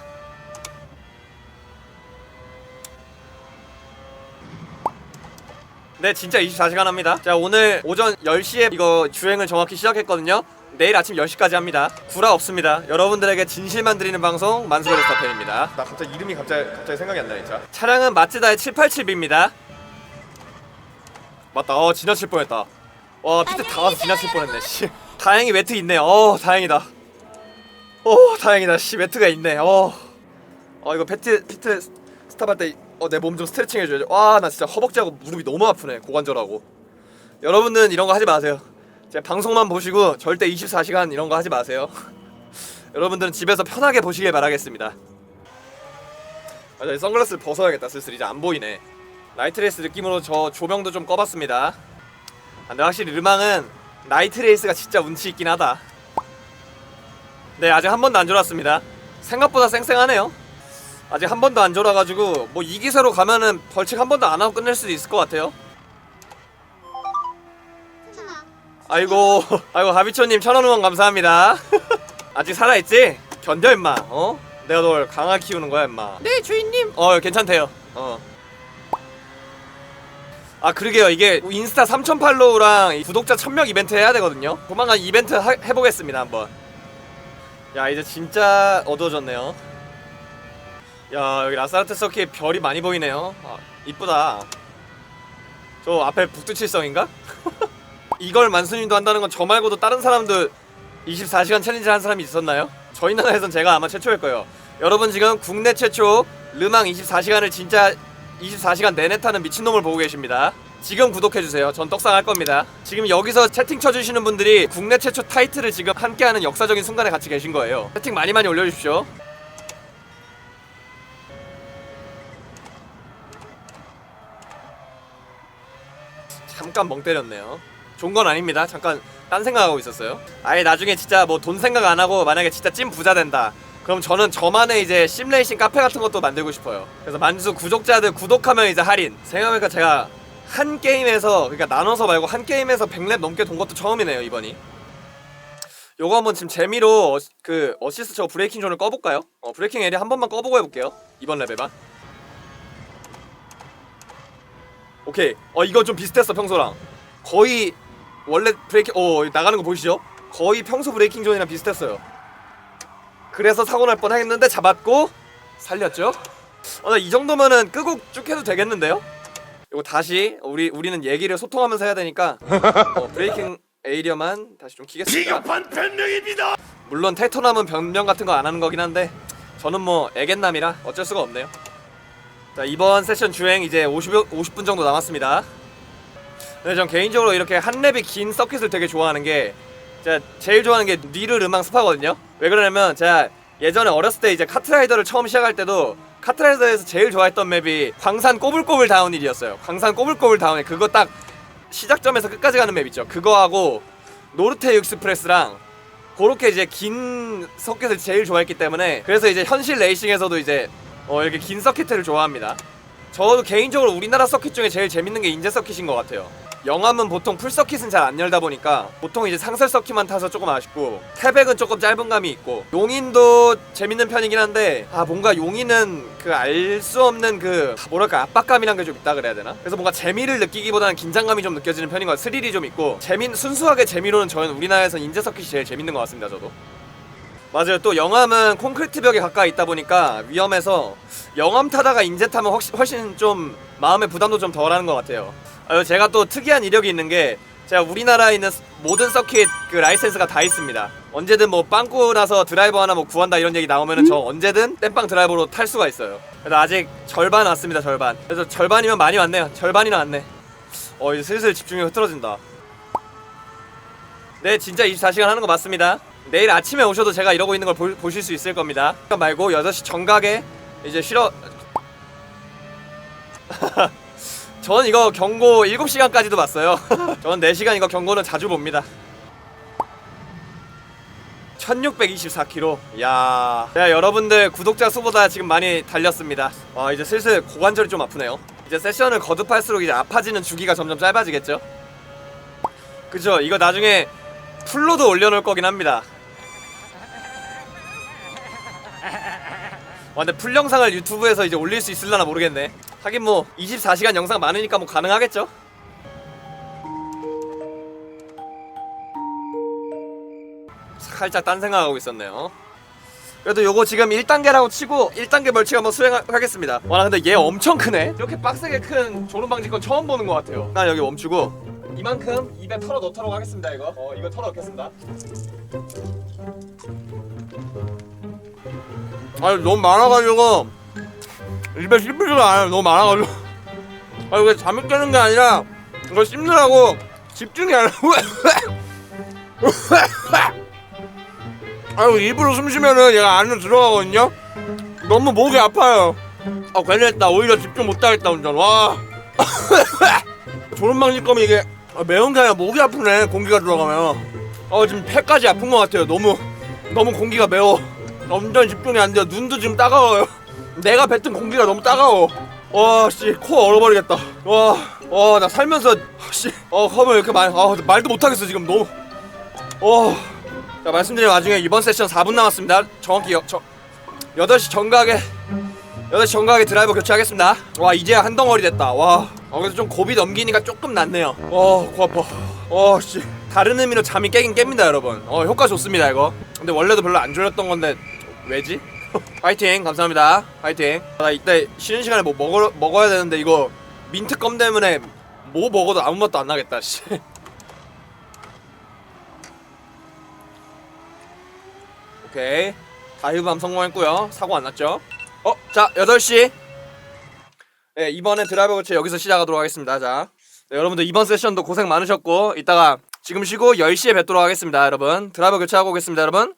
네 진짜 24시간 합니다. 자 오늘 오전 10시에 이거 주행을 정확히 시작했거든요. 내일 아침 10시까지 합니다. 구라 없습니다. 여러분들에게 진실만 드리는 방송 만수베르스타펜입니다. 나 갑자기 이름이 갑자기 생각이 안 나 진짜. 차량은 마츠다의 787B입니다. 맞다. 지나칠 뻔했다. 와 피트 다 와서 지나칠 뻔했네. 씨. 다행히 매트 있네. 다행이다. 다행이다. 씨 매트가 있네. 이거 피트 스탑할 때 내 몸 좀 스트레칭 해줘야지. 와 나 진짜 허벅지하고 무릎이 너무 아프네. 고관절하고. 여러분은 이런 거 하지 마세요. 제 방송만 보시고 절대 24시간 이런 거 하지 마세요. 여러분들은 집에서 편하게 보시길 바라겠습니다. 맞아 선글라스를 벗어야겠다. 슬슬 이제 안 보이네. 나이트레이스 느낌으로 저 조명도 좀 꺼봤습니다. 근데 확실히 르망은 나이트레이스가 진짜 운치 있긴 하다. 네 아직 한 번도 안 졸았습니다. 생각보다 쌩쌩하네요. 아직 한 번도 안 졸아가지고 뭐 이 기세로 가면은 벌칙 한 번도 안 하고 끝낼 수도 있을 것 같아요. 아이고 가비초님 1000원 후원 감사합니다. 아직 살아있지? 견뎌 임마. 내가 널 강하게 키우는 거야 임마. 네 주인님. 괜찮대요. 아 그러게요. 이게 인스타 3000 팔로우랑 구독자 1000명 이벤트 해야 되거든요. 조만간 이벤트 해보겠습니다 한번. 야 이제 진짜 어두워졌네요. 야 여기 라사르트 서킷 별이 많이 보이네요. 이쁘다. 저 앞에 북두칠성인가? 이걸 만수님도 한다는 건 저 말고도 다른 사람도 24시간 챌린지 한 사람이 있었나요? 저희 나라에선 제가 아마 최초일 거예요. 여러분 지금 국내 최초 르망 24시간을 진짜 24시간 내내 타는 미친놈을 보고 계십니다. 지금 구독해주세요. 전 떡상할 겁니다. 지금 여기서 채팅 쳐주시는 분들이 국내 최초 타이틀을 지금 함께하는 역사적인 순간에 같이 계신 거예요. 채팅 많이 올려주십시오. 잠깐 멍 때렸네요. 좋은 건 아닙니다. 잠깐 딴 생각하고 있었어요. 아예 나중에 진짜 뭐 돈 생각 안 하고 만약에 진짜 찐 부자 된다. 그럼 저는 저만의 이제 심레이싱 카페 같은 것도 만들고 싶어요. 그래서 만수 구독자들 구독하면 이제 할인. 생각해보니까 제가 한 게임에서, 그러니까 나눠서 말고 한 게임에서 100렙 넘게 돈 것도 처음이네요 이번이. 요거 한번 지금 재미로 그 어시스트 저 브레이킹 존을 꺼볼까요? 브레이킹 에리아 한 번만 꺼보고 해볼게요. 이번 레벨만. 오케이. 이거 좀 비슷했어 평소랑. 거의 원래 브레이킹 나가는 거 보이시죠? 거의 평소 브레이킹 존이랑 비슷했어요. 그래서 사고 날 뻔했는데 잡았고 살렸죠? 나 이 정도면은 끄고 쭉 해도 되겠는데요? 이거 다시 우리는 얘기를 소통하면서 해야 되니까 브레이킹 에이리어만 다시 좀 키겠습니다. 비겁한 변명입니다. 물론 테토남은 변명 같은 거 안 하는 거긴 한데 저는 뭐 애견남이라 어쩔 수가 없네요. 자, 이번 세션 주행 이제 50분 정도 남았습니다. 근데 전 개인적으로 이렇게 한 랩이 긴 서킷을 되게 좋아하는 게, 제가 제일 좋아하는 게 니르 르망 스파거든요. 왜 그러냐면 제가 예전에 어렸을 때 이제 카트라이더를 처음 시작할 때도 카트라이더에서 제일 좋아했던 맵이 광산 꼬불꼬불 다운힐이었어요. 광산 꼬불꼬불 다운힐, 그거 딱 시작점에서 끝까지 가는 맵 있죠. 그거하고 노르테 육스프레스랑 그렇게 이제 긴 서킷을 제일 좋아했기 때문에, 그래서 이제 현실 레이싱에서도 이제 이렇게 긴 서킷을 좋아합니다. 저도 개인적으로 우리나라 서킷 중에 제일 재밌는 게 인제 서킷인 것 같아요. 영암은 보통 풀 서킷은 잘 안 열다 보니까 보통 이제 상설 서킷만 타서 조금 아쉽고, 태백은 조금 짧은 감이 있고, 용인도 재밌는 편이긴 한데 뭔가 용인은 그 알 수 없는 그 뭐랄까 압박감이란 게 좀 있다 그래야 되나? 그래서 뭔가 재미를 느끼기보다는 긴장감이 좀 느껴지는 편인 것 같아요. 스릴이 좀 있고 순수하게 재미로는 저는 우리나라에서 인제 서킷이 제일 재밌는 것 같습니다. 저도 맞아요. 또 영암은 콘크리트 벽에 가까이 있다 보니까 위험해서 영암 타다가 인제 타면 훨씬 좀 마음의 부담도 좀 덜하는 것 같아요. 제가 또 특이한 이력이 있는 게, 제가 우리나라에 있는 모든 서킷 그 라이센스가 다 있습니다. 언제든 뭐 빵꾸 나서 드라이버 하나 뭐 구한다 이런 얘기 나오면은 저 언제든 땜빵 드라이버로 탈 수가 있어요. 그래서 아직 절반 왔습니다. 절반. 그래서 절반이면 많이 왔네요. 절반이나 왔네. 이제 슬슬 집중이 흐트러진다. 네, 진짜 24시간 하는 거 맞습니다. 내일 아침에 오셔도 제가 이러고 있는 걸 보실 수 있을 겁니다. 말고 8시 정각에 이제 쉬러 저는 이거 경고 7시간까지도 봤어요. 저는 4시간 이거 경고는 자주 봅니다. 1624km. 야, 여러분들 구독자 수보다 지금 많이 달렸습니다. 이제 슬슬 고관절이 좀 아프네요. 이제 세션을 거듭할수록 이제 아파지는 주기가 점점 짧아지겠죠? 그죠? 이거 나중에 풀로도 올려놓을 거긴 합니다. 근데 풀 영상을 유튜브에서 이제 올릴 수 있을라나 모르겠네. 하긴 뭐 24시간 영상 많으니까 뭐 가능하겠죠? 살짝 딴 생각하고 있었네요. 그래도 요거 지금 1단계라고 치고 1단계 벌칙 한번 수행하겠습니다. 와, 나 근데 얘 엄청 크네? 이렇게 빡세게 큰 졸음방지권 처음 보는 것 같아요. 난 여기 멈추고 이만큼 입에 털어 넣도록 하겠습니다. 이거 털어 넣겠습니다. 너무 많아가지고 입에 씹히지가 않아요. 너무 많아가지고. 이게 잠이 깨는 게 아니라 이거 씹느라고 집중이 안 하고 입으로 숨 쉬면은 얘가 안으로 들어가거든요. 너무 목이 아파요. 괜히 했다. 오히려 집중 못하겠다 운전. 와. 졸음방지껌이 이게 매운 게 아니라 목이 아프네. 공기가 들어가면. 지금 폐까지 아픈 것 같아요. 너무 공기가 매워. 완전 집중이 안 돼요. 눈도 지금 따가워요. 내가 뱉은 공기가 너무 따가워. 코 얼어버리겠다. 나 살면서 컵을 이렇게 말도 못하겠어 지금 너무. 자, 말씀드린 와중에 이번 세션 4분 남았습니다. 정확히 8시 정각에 드라이버 교체하겠습니다. 이제야 한 덩어리 됐다. 그래서 좀 고비 넘기니까 조금 낫네요. 코 아파. 다른 의미로 잠이 깨긴 깹니다 여러분. 효과 좋습니다 이거. 근데 원래도 별로 안 졸렸던 건데 왜지? 파이팅. 감사합니다. 파이팅. 나 이때 쉬는 시간에 뭐 먹어야 되는데 이거 민트 껌 때문에 뭐 먹어도 아무 맛도 안 나겠다. 오케이. 다이브함 성공했고요. 사고 안 났죠? 자, 8시. 네, 이번에 드라이버 교체 여기서 시작하도록 하겠습니다. 자, 네, 여러분들 이번 세션도 고생 많으셨고 이따가 지금 쉬고 10시에 뵙도록 하겠습니다. 여러분 드라이버 교체하고 오겠습니다. 여러분.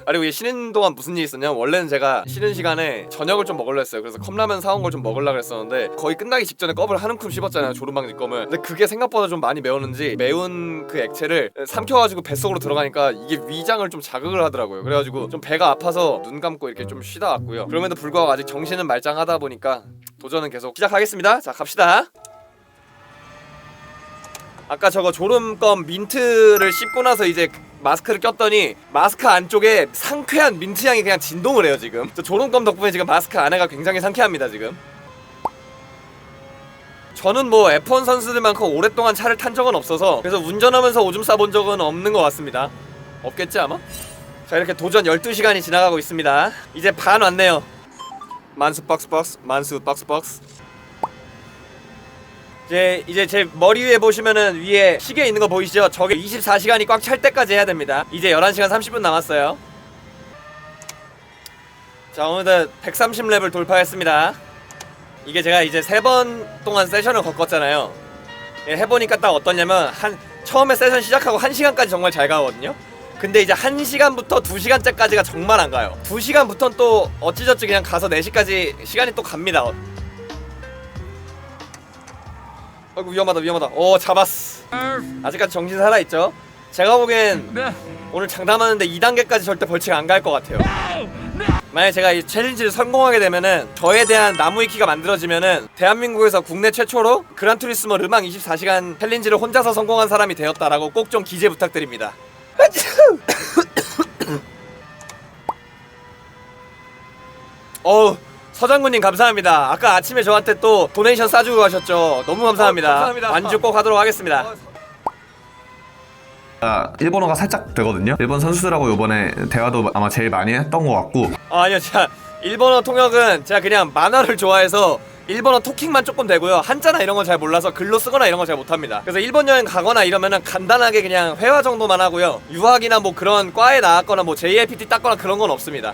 그리고 이 쉬는 동안 무슨 일이 있었냐면 원래는 제가 쉬는 시간에 저녁을 좀 먹으려 했어요. 그래서 컵라면 사온 걸 좀 먹으려고 그랬었는데 거의 끝나기 직전에 껍을 한 움큼 씹었잖아요. 조름방지 껌을. 근데 그게 생각보다 좀 많이 매웠는지 매운 그 액체를 삼켜가지고 뱃속으로 들어가니까 이게 위장을 좀 자극을 하더라고요. 그래가지고 좀 배가 아파서 눈 감고 이렇게 좀 쉬다 왔고요. 그럼에도 불구하고 아직 정신은 말짱하다 보니까 도전은 계속 시작하겠습니다. 자 갑시다. 아까 저거 졸음껌 민트를 씹고 나서 이제 마스크를 꼈더니 마스크 안쪽에 상쾌한 민트 향이 그냥 진동을 해요 지금. 저 졸음껌 덕분에 지금 마스크 안에가 굉장히 상쾌합니다 지금. 저는 뭐 F1 선수들만큼 오랫동안 차를 탄 적은 없어서 그래서 운전하면서 오줌 싸본 적은 없는 것 같습니다. 없겠지 아마? 자 이렇게 도전 12시간이 지나가고 있습니다. 이제 반 왔네요. 만수 박스 만수 박스. 이제 제 머리 위에 보시면은 위에 시계 있는 거 보이시죠? 저게 24시간이 꽉 찰 때까지 해야 됩니다. 이제 11시간 30분 남았어요. 자 오늘도 130렙을 돌파했습니다. 이게 제가 이제 3번 동안 세션을 겪었잖아요. 해보니까 딱 어떠냐면 처음에 세션 시작하고 1시간까지 정말 잘 가거든요. 근데 이제 1시간부터 2시간째까지가 정말 안 가요. 2시간부터는 또 어찌저찌 그냥 가서 4시까지 시간이 또 갑니다. 아이고 위험하다. 오 잡았어. 아직까지 정신 살아있죠? 제가 보기엔 오늘 장담하는데 2단계까지 절대 벌칙 안 갈 것 같아요. 만약에 제가 이 챌린지를 성공하게 되면은 저에 대한 나무위키가 만들어지면은 대한민국에서 국내 최초로 그란투리스모 르망 24시간 챌린지를 혼자서 성공한 사람이 되었다라고 꼭 좀 기재 부탁드립니다. 어우 서장군님 감사합니다. 아까 아침에 저한테 또 도네이션 싸주고 가셨죠. 너무 감사합니다. 완주 꼭 하도록 하겠습니다. 일본어가 살짝 되거든요. 일본 선수들하고 요번에 대화도 아마 제일 많이 했던 것 같고. 아니요 제가 일본어 통역은 제가 그냥 만화를 좋아해서 일본어 토킹만 조금 되고요. 한자나 이런 건 잘 몰라서 글로 쓰거나 이런 건 잘 못합니다. 그래서 일본 여행 가거나 이러면은 간단하게 그냥 회화 정도만 하고요. 유학이나 뭐 그런 과에 나왔거나 뭐 JLPT 땄거나 그런 건 없습니다.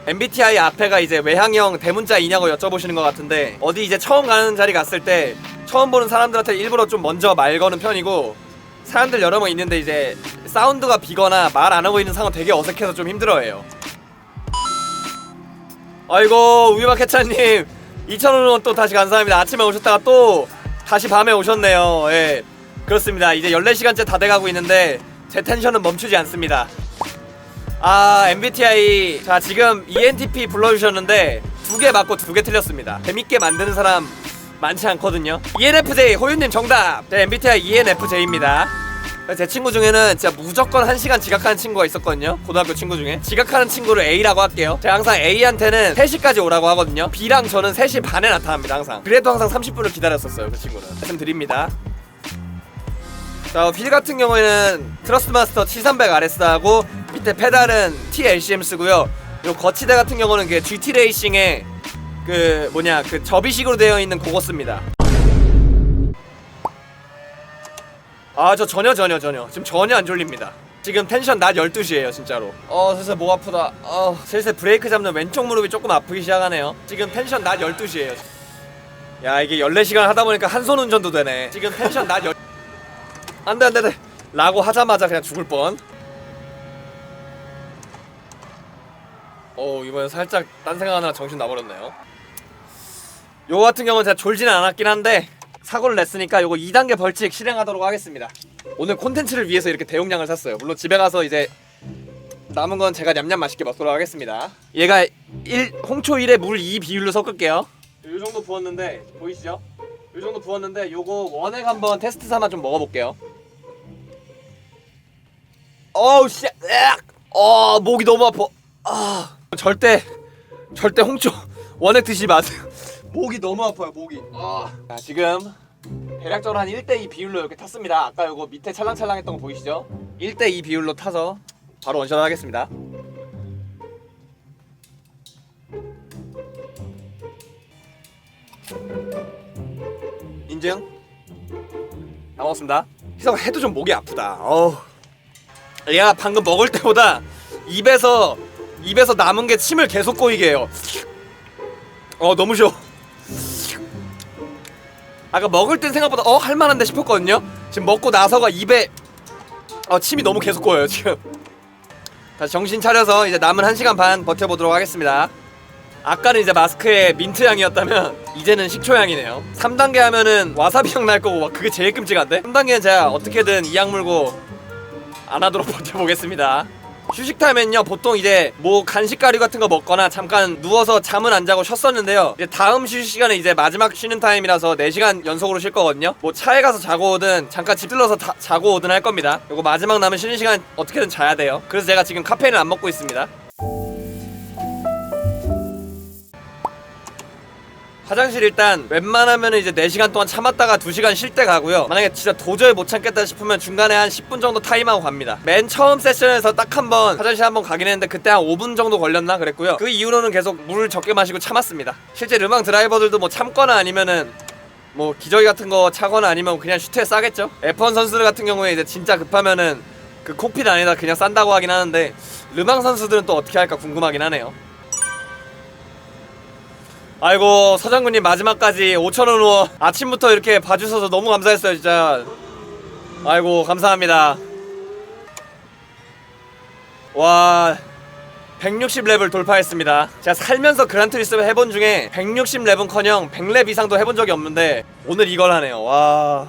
MBTI 앞에가 이제 외향형 대문자이냐고 여쭤보시는 것 같은데 어디 이제 처음 가는 자리 갔을 때 처음 보는 사람들한테 일부러 좀 먼저 말 거는 편이고 사람들 여러 명 있는데 이제 사운드가 비거나 말 안 하고 있는 상황 되게 어색해서 좀 힘들어해요. 아이고 우유마케차님 2,000원 또 다시 감사합니다. 아침에 오셨다가 또 다시 밤에 오셨네요. 예 그렇습니다. 이제 14시간째 다 돼가고 있는데 제 텐션은 멈추지 않습니다. MBTI 자 지금 ENTP 불러주셨는데 2개 맞고 2개 틀렸습니다. 재밌게 만드는 사람 많지 않거든요. ENFJ 호윤님 정답. 제 MBTI ENFJ입니다. 제 친구 중에는 진짜 무조건 1시간 지각하는 친구가 있었거든요. 고등학교 친구 중에 지각하는 친구를 A라고 할게요. 제가 항상 A한테는 3시까지 오라고 하거든요. B랑 저는 3시 반에 나타납니다 항상. 그래도 항상 30분을 기다렸었어요 그 친구는. 말씀드립니다. 자, 휠 같은 경우에는 트러스트마스터 T300RS하고 밑에 페달은 TLCM 쓰고요. 요 거치대 같은 경우는 그 GT 레이싱의 그 접이식으로 되어 있는 그거 씁니다. 저 전혀 지금 전혀 안 졸립니다. 지금 텐션 낮 12시에요 진짜로. 슬슬 목 아프다. 슬슬 브레이크 잡는 왼쪽 무릎이 조금 아프기 시작하네요. 지금 텐션 낮 12시에요. 야 이게 14시간 하다 보니까 한손 운전도 되네. 지금 텐션 낮 12... 안돼 라고 하자마자 그냥 죽을 뻔. 이번엔 살짝 딴 생각하느라 정신 나버렸네요. 요거 같은 경우는 제가 졸지는 않았긴 한데 사고를 냈으니까 요거 2단계 벌칙 실행하도록 하겠습니다. 오늘 콘텐츠를 위해서 이렇게 대용량을 샀어요. 물론 집에 가서 이제 남은 건 제가 냠냠 맛있게 먹도록 하겠습니다. 얘가 홍초 1에 물 2 비율로 섞을게요. 요 정도 부었는데 보이시죠? 요 정도 부었는데 요거 원액 한번 테스트 삼아 좀 먹어볼게요. 어우 씨, 목이 너무 아파. 절대 홍초 원액 드시지 마세요. 목이 너무 아파요 목이. 자, 지금 대략적으로 한 1:2 비율로 이렇게 탔습니다. 아까 요거 밑에 찰랑찰랑했던 거 보이시죠? 1:2 비율로 타서 바로 원샷 하겠습니다. 인증 다 먹었습니다. 희석을 해도 좀 목이 아프다. 얘가 방금 먹을 때보다 입에서 남은 게 침을 계속 고이게 해요. 너무 쉬워. 아까 먹을 땐 생각보다 할만한데 싶었거든요. 지금 먹고 나서가 입에 침이 너무 계속 고여요 지금. 다시 정신 차려서 이제 남은 1시간 반 버텨보도록 하겠습니다. 아까는 이제 마스크에 민트 향이었다면 이제는 식초 향이네요. 3단계 하면은 와사비 향 날 거고 막 그게 제일 끔찍한데? 3단계는 제가 어떻게든 이 약 물고 안 하도록 버텨보겠습니다. 휴식 타임엔요 보통 이제 뭐 간식 가루 같은 거 먹거나 잠깐 누워서 잠은 안 자고 쉬었었는데요. 이제 다음 휴식 시간은 이제 마지막 쉬는 타임이라서 4시간 연속으로 쉴 거거든요. 뭐 차에 가서 자고 오든 잠깐 집 들러서 자고 오든 할 겁니다. 요거 마지막 남은 쉬는 시간 어떻게든 자야 돼요. 그래서 제가 지금 카페인을 안 먹고 있습니다. 화장실 일단 웬만하면 이제 4시간 동안 참았다가 2시간 쉴 때 가고요. 만약에 진짜 도저히 못 참겠다 싶으면 중간에 한 10분 정도 타임하고 갑니다. 맨 처음 세션에서 딱 한 번 화장실 한번 가긴 했는데 그때 한 5분 정도 걸렸나 그랬고요. 그 이후로는 계속 물을 적게 마시고 참았습니다. 실제 르망 드라이버들도 뭐 참거나 아니면은 뭐 기저귀 같은 거 차거나 아니면 그냥 슈트에 싸겠죠. F1 선수들 같은 경우에 이제 진짜 급하면은 그 콕핏 안에다 그냥 싼다고 하긴 하는데 르망 선수들은 또 어떻게 할까 궁금하긴 하네요. 아이고 서장군님 마지막까지 5,000원 후원 아침부터 이렇게 봐주셔서 너무 감사했어요 진짜. 아이고 감사합니다. 와 160렙을 돌파했습니다. 제가 살면서 그란투리스모 해본 중에 160렙은커녕 100렙 이상도 해본 적이 없는데 오늘 이걸 하네요. 와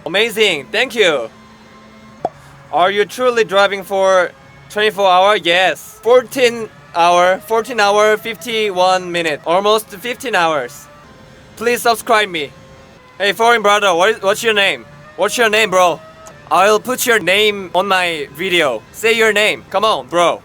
Amazing, thank you. Are you truly driving for 24 hour? Yes. 14 hour, 51 minute, almost 15 hours. Please subscribe me. Hey foreign brother, what's your name? What's your name, bro? I'll put your name on my video. Say your name. Come on, bro.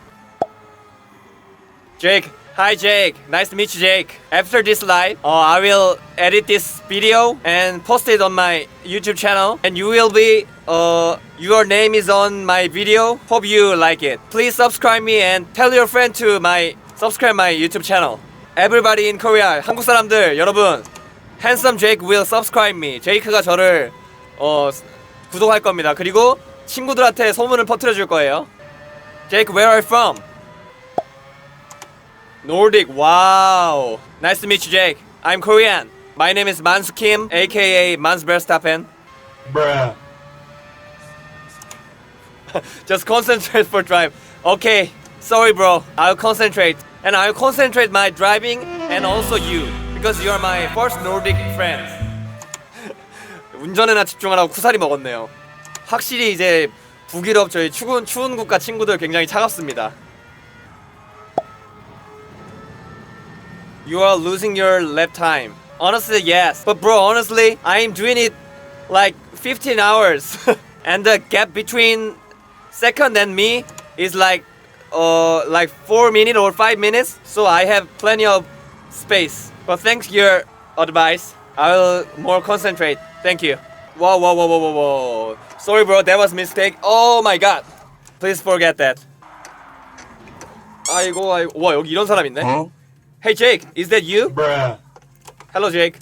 Jake. Hi Jake. Nice to meet you, Jake. After this live, I will edit this video and post it on my YouTube channel. And you will be, your name is on my video. Hope you like it. Please subscribe me and tell your friend to subscribe my YouTube channel. Everybody in Korea, 한국 사람들 여러분, Handsome Jake will subscribe me. 제이크가 저를 구독할 겁니다. 그리고 친구들한테 소문을 퍼뜨려 줄 거예요. Jake, where are you from? Nordic. Wow. Nice to meet you, Jake. I'm Korean. My name is Mansu Kim, aka Mans Verstappen. Bruh. Just concentrate for drive. Okay. Sorry, bro. I'll concentrate. And I'll concentrate my driving and also you. Because you're my first Nordic friends. 운전에나 집중하라고 쿠사리 먹었네요. 확실히 이제 북유럽 저희 추운 국가 친구들 굉장히 차갑습니다. You are losing your lap time. Honestly, yes. But bro, honestly, I'm doing it like 15 hours. And the gap between second and me is like 4 minutes or 5 minutes. So I have plenty of space. But thanks your advice, I will more concentrate. Thank you. Whoa. Sorry bro, that was mistake. Oh my god. Please forget that. 아이고. 와, 여기 이런 사람 있네. Hey Jake, is that you? Bruh. Hello Jake.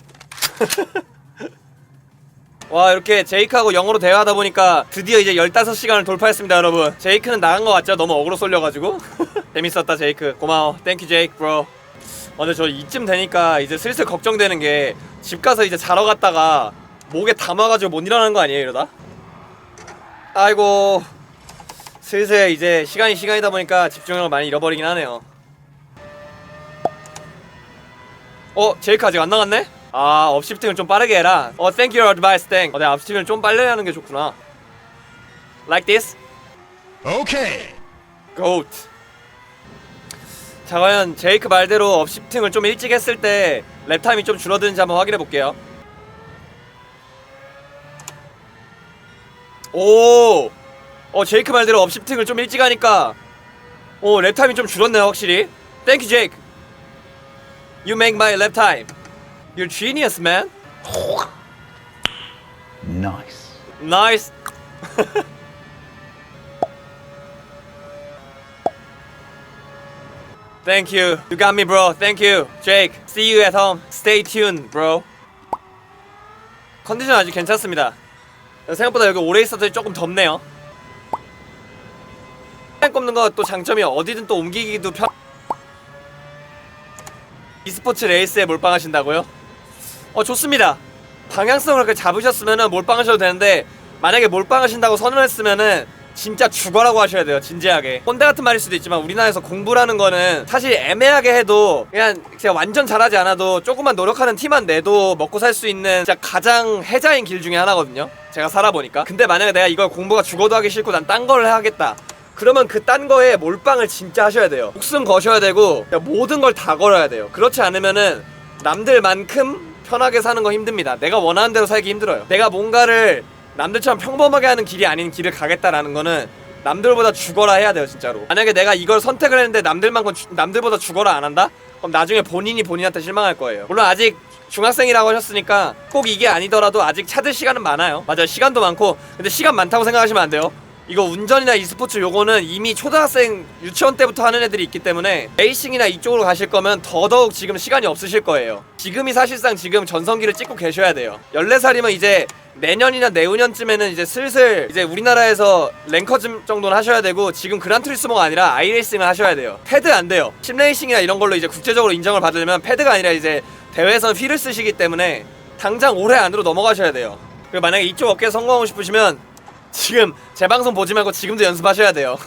와, 이렇게 제이크하고 영어로 대화하다 보니까 드디어 이제 15시간을 돌파했습니다 여러분. 제이크는 나간 거 같죠? 너무 어그로 쏠려가지고. 재밌었다 제이크. 고마워. Thank you Jake bro. 근데 저 이쯤 되니까 이제 슬슬 걱정되는 게 집 가서 이제 자러 갔다가 목에 담아가지고 못 일어나는 거 아니에요 이러다? 아이고, 슬슬 이제 시간이다 보니까 집중력을 많이 잃어버리긴 하네요. 제이크 아직 안 나갔네? 업시프팅을 좀 빠르게 해라. Thank you advice, thank. 내가 업시프팅을 좀 빨리 하는 게 좋구나. Like this? Okay. Goat. 자, 과연 제이크 말대로 업시프팅을 좀 일찍 했을 때 랩타임이 좀 줄어드는지 한번 확인해 볼게요. 오! 제이크 말대로 업시프팅을 좀 일찍 하니까 랩타임이 좀 줄었네요 확실히. Thank you, Jake. You make my lap time. You're genius, man. Nice. Thank you. You got me, bro. Thank you, Jake. See you at home. Stay tuned, bro. 컨디션 아주 괜찮습니다. 생각보다 여기 오래 있어도 조금 덥네요. 꼽는 거 또 장점이 어디든 또 옮기기도 편. e스포츠 레이스에 몰빵하신다고요? 좋습니다. 방향성을 그렇게 잡으셨으면은 몰빵하셔도 되는데 만약에 몰빵하신다고 선언했으면은 진짜 죽어라고 하셔야 돼요. 진지하게. 꼰대 같은 말일 수도 있지만 우리나라에서 공부라는 거는 사실 애매하게 해도 그냥 완전 잘하지 않아도 조금만 노력하는 티만 내도 먹고 살 수 있는 진짜 가장 해자인 길 중에 하나거든요. 제가 살아보니까. 근데 만약에 내가 이걸 공부가 죽어도 하기 싫고 난 딴 걸 하겠다, 그러면 그 딴 거에 몰빵을 진짜 하셔야 돼요. 목숨 거셔야 되고 모든 걸 다 걸어야 돼요. 그렇지 않으면은 남들만큼 편하게 사는 거 힘듭니다. 내가 원하는 대로 살기 힘들어요. 내가 뭔가를 남들처럼 평범하게 하는 길이 아닌 길을 가겠다라는 거는 남들보다 죽어라 해야 돼요, 진짜로. 만약에 내가 이걸 선택을 했는데 남들보다 죽어라 안 한다? 그럼 나중에 본인이 본인한테 실망할 거예요. 물론 아직 중학생이라고 하셨으니까 꼭 이게 아니더라도 아직 찾을 시간은 많아요. 맞아요, 시간도 많고. 근데 시간 많다고 생각하시면 안 돼요. 이거 운전이나 e스포츠 요거는 이미 초등학생 유치원 때부터 하는 애들이 있기 때문에 레이싱이나 이쪽으로 가실 거면 더더욱 지금 시간이 없으실 거예요. 지금이 사실상 지금 전성기를 찍고 계셔야 돼요. 14살이면 이제 내년이나 내후년쯤에는 이제 슬슬 이제 우리나라에서 랭커 정도는 하셔야 되고, 지금 그란투리스모가 아니라 아이레이싱을 하셔야 돼요. 패드 안 돼요. 심레이싱이나 이런 걸로 이제 국제적으로 인정을 받으려면 패드가 아니라 이제 대회에서는 휠을 쓰시기 때문에 당장 올해 안으로 넘어가셔야 돼요. 그리고 만약에 이쪽 업계에 성공하고 싶으시면 지금 제 방송 보지 말고 지금도 연습하셔야 돼요.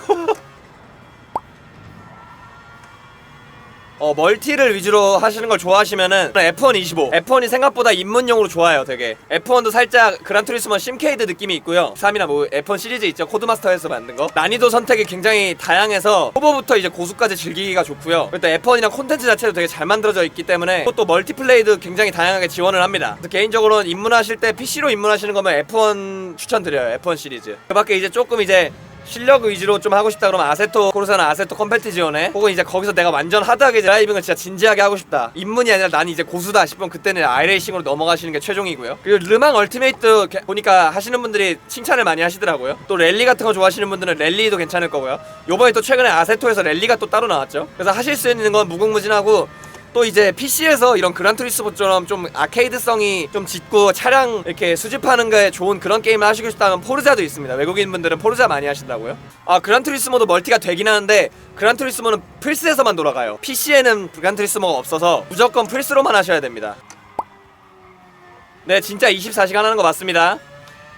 멀티를 위주로 하시는 걸 좋아하시면은 F1 25, F1이 생각보다 입문용으로 좋아요. 되게 F1도 살짝 그란투리스모 심케이드 느낌이 있고요. 3이나 뭐 F1 시리즈 있죠, 코드마스터에서 만든 거. 난이도 선택이 굉장히 다양해서 초보부터 이제 고수까지 즐기기가 좋고요. 또 F1이랑 콘텐츠 자체도 되게 잘 만들어져 있기 때문에 또 멀티플레이도 굉장히 다양하게 지원을 합니다. 그래서 개인적으로는 입문하실 때 PC로 입문하시는 거면 F1 추천드려요. F1 시리즈. 그 밖에 이제 조금 이제 실력 위주로 좀 하고 싶다 그러면 아세토 코르사나 아세토 컴패티 지원에, 혹은 이제 거기서 내가 완전 하드하게 드라이빙을 진짜 진지하게 하고 싶다, 입문이 아니라 난 이제 고수다 싶으면 그때는 아이레이싱으로 넘어가시는 게 최종이고요. 그리고 르망 얼티메이트 보니까 하시는 분들이 칭찬을 많이 하시더라고요. 또 랠리 같은 거 좋아하시는 분들은 랠리도 괜찮을 거고요. 요번에 또 최근에 아세토에서 랠리가 또 따로 나왔죠. 그래서 하실 수 있는 건 무궁무진하고, 또 이제 PC에서 이런 그란투리스모처럼 좀 아케이드성이 좀 짙고 차량 이렇게 수집하는 거에 좋은 그런 게임을 하시고 싶다면 포르자도 있습니다. 외국인분들은 포르자 많이 하신다고요? 아, 그란투리스모도 멀티가 되긴 하는데 그란투리스모는 플스에서만 돌아가요. PC에는 그란투리스모가 없어서 무조건 플스로만 하셔야 됩니다. 네, 진짜 24시간 하는 거 맞습니다.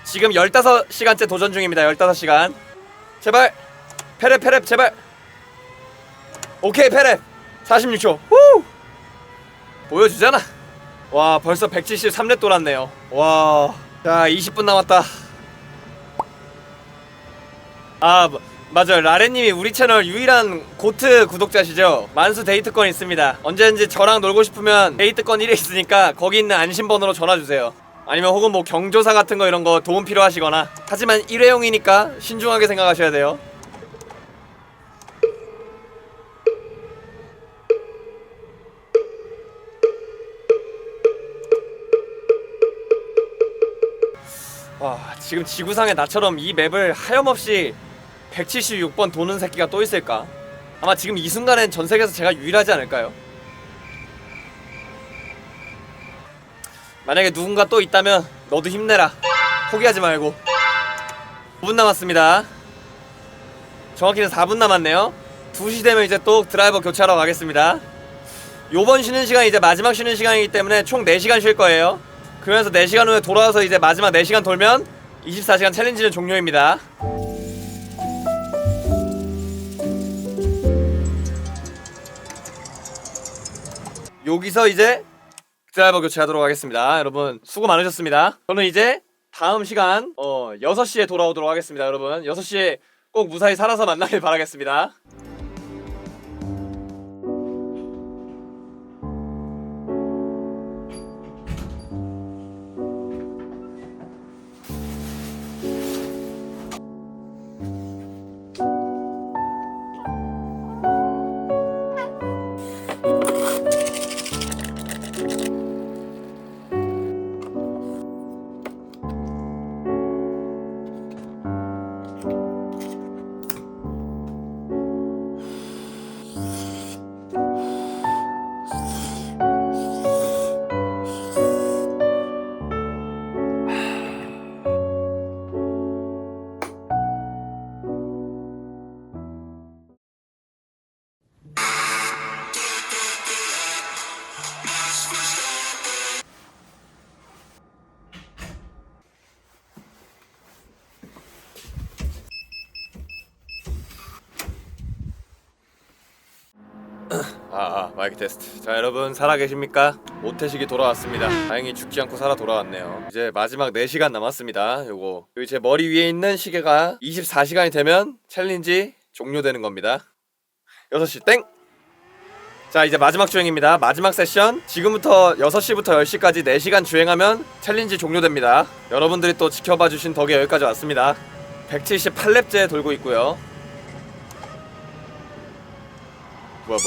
지금 15시간째 도전 중입니다. 15시간. 제발 페랩 제발. 오케이, 페랩 46초. 후! 보여주잖아. 와, 벌써 173렙 돌았네요. 와, 자 20분 남았다. 아, 맞아요, 라레님이 우리 채널 유일한 고트 구독자시죠. 만수 데이트권 있습니다. 언제든지 저랑 놀고 싶으면 데이트권 1회 있으니까 거기 있는 안심번호로 전화주세요. 아니면 혹은 뭐 경조사 같은 거 이런 거 도움 필요하시거나. 하지만 1회용이니까 신중하게 생각하셔야 돼요. 와, 지금 지구상에 나처럼 이 맵을 하염없이 176번 도는 새끼가 또 있을까? 아마 지금 이 순간엔 전 세계에서 제가 유일하지 않을까요? 만약에 누군가 또 있다면 너도 힘내라. 포기하지 말고. 5분 남았습니다. 정확히는 4분 남았네요. 2시 되면 이제 또 드라이버 교체하러 가겠습니다. 요번 쉬는 시간이 이제 마지막 쉬는 시간이기 때문에 총 4시간 쉴 거예요. 그러면서 4시간 후에 돌아와서 이제 마지막 4시간 돌면 24시간 챌린지는 종료입니다. 여기서 이제 드라이버 교체하도록 하겠습니다. 여러분 수고 많으셨습니다. 저는 이제 다음 시간 6시에 돌아오도록 하겠습니다. 여러분 6시에 꼭 무사히 살아서 만나길 바라겠습니다. 마이크 테스트. 자, 여러분 살아계십니까? 오태식이 돌아왔습니다. 다행히 죽지 않고 살아 돌아왔네요. 이제 마지막 4시간 남았습니다. 요거 여기 제 머리 위에 있는 시계가 24시간이 되면 챌린지 종료되는 겁니다. 6시 땡! 자, 이제 마지막 주행입니다. 마지막 세션. 지금부터 6시부터 10시까지 4시간 주행하면 챌린지 종료됩니다. 여러분들이 또 지켜봐 주신 덕에 여기까지 왔습니다. 178렙째 돌고 있고요. 뭐야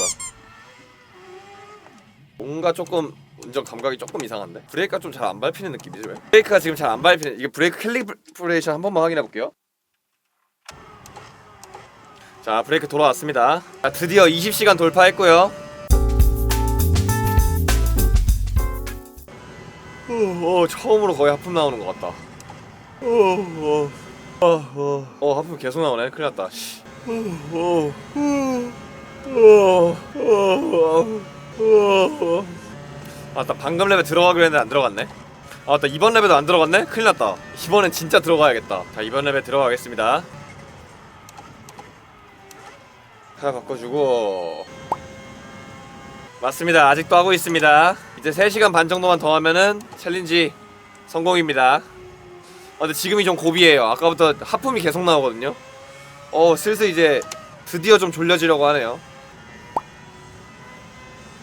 뭔가 조금 운전 감각이 조금 이상한데? 브레이크가 좀 잘 안 밟히는 느낌이지 왜? 브레이크가 지금 잘 안 밟히는. 이게 브레이크 캘리브레이션 한 번만 확인해 볼게요. 자, 브레이크 돌아왔습니다. 자, 드디어 20시간 돌파했고요. 처음으로 거의 하품 나오는 것 같다. 하품 계속 나오네. 큰일 났다. 아따, 방금 랩에 들어가기로 했는데 안 들어갔네. 아따, 이번 랩에도 안 들어갔네? 큰일 났다. 이번엔 진짜 들어가야겠다. 자, 이번 랩에 들어가겠습니다. 하나 바꿔주고. 맞습니다. 아직도 하고 있습니다. 이제 3시간 반 정도만 더 하면은 챌린지 성공입니다. 근데 지금이 좀 고비예요. 아까부터 하품이 계속 나오거든요. 슬슬 이제 드디어 좀 졸려지려고 하네요.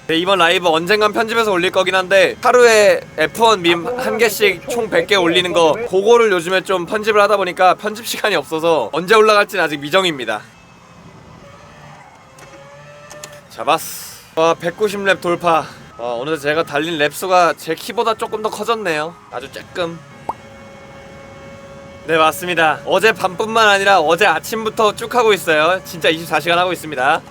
네, 이번 라이브 언젠간 편집해서 올릴 거긴 한데 하루에 F1 밈 1개씩 총 100개 올리는 거, 그거를 요즘에 좀 편집을 하다 보니까 편집 시간이 없어서 언제 올라갈지는 아직 미정입니다. 잡았어. 190렙 돌파. 어느새 제가 달린 렙수가 제 키보다 조금 더 커졌네요. 아주 쬐끔. 네, 맞습니다. 어제 밤뿐만 아니라 어제 아침부터 쭉 하고 있어요. 진짜 24시간 하고 있습니다.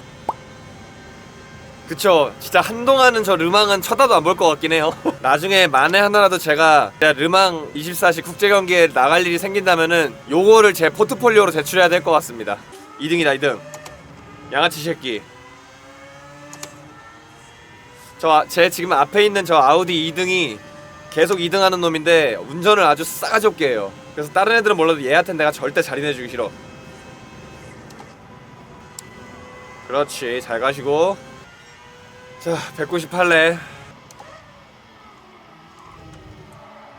그쵸, 진짜 한동안은 저 르망은 쳐다도 안 볼 것 같긴 해요. 나중에 만에 하나라도 제가 르망 24시 국제경기에 나갈 일이 생긴다면은 요거를 제 포트폴리오로 제출해야 될 것 같습니다. 2등이다 2등. 양아치 새끼. 제 지금 앞에 있는 저 아우디 2등이 계속 2등하는 놈인데 운전을 아주 싸가지 없게 해요. 그래서 다른 애들은 몰라도 얘한텐 내가 절대 자리내주기 싫어. 그렇지, 잘 가시고. 자, 198렙.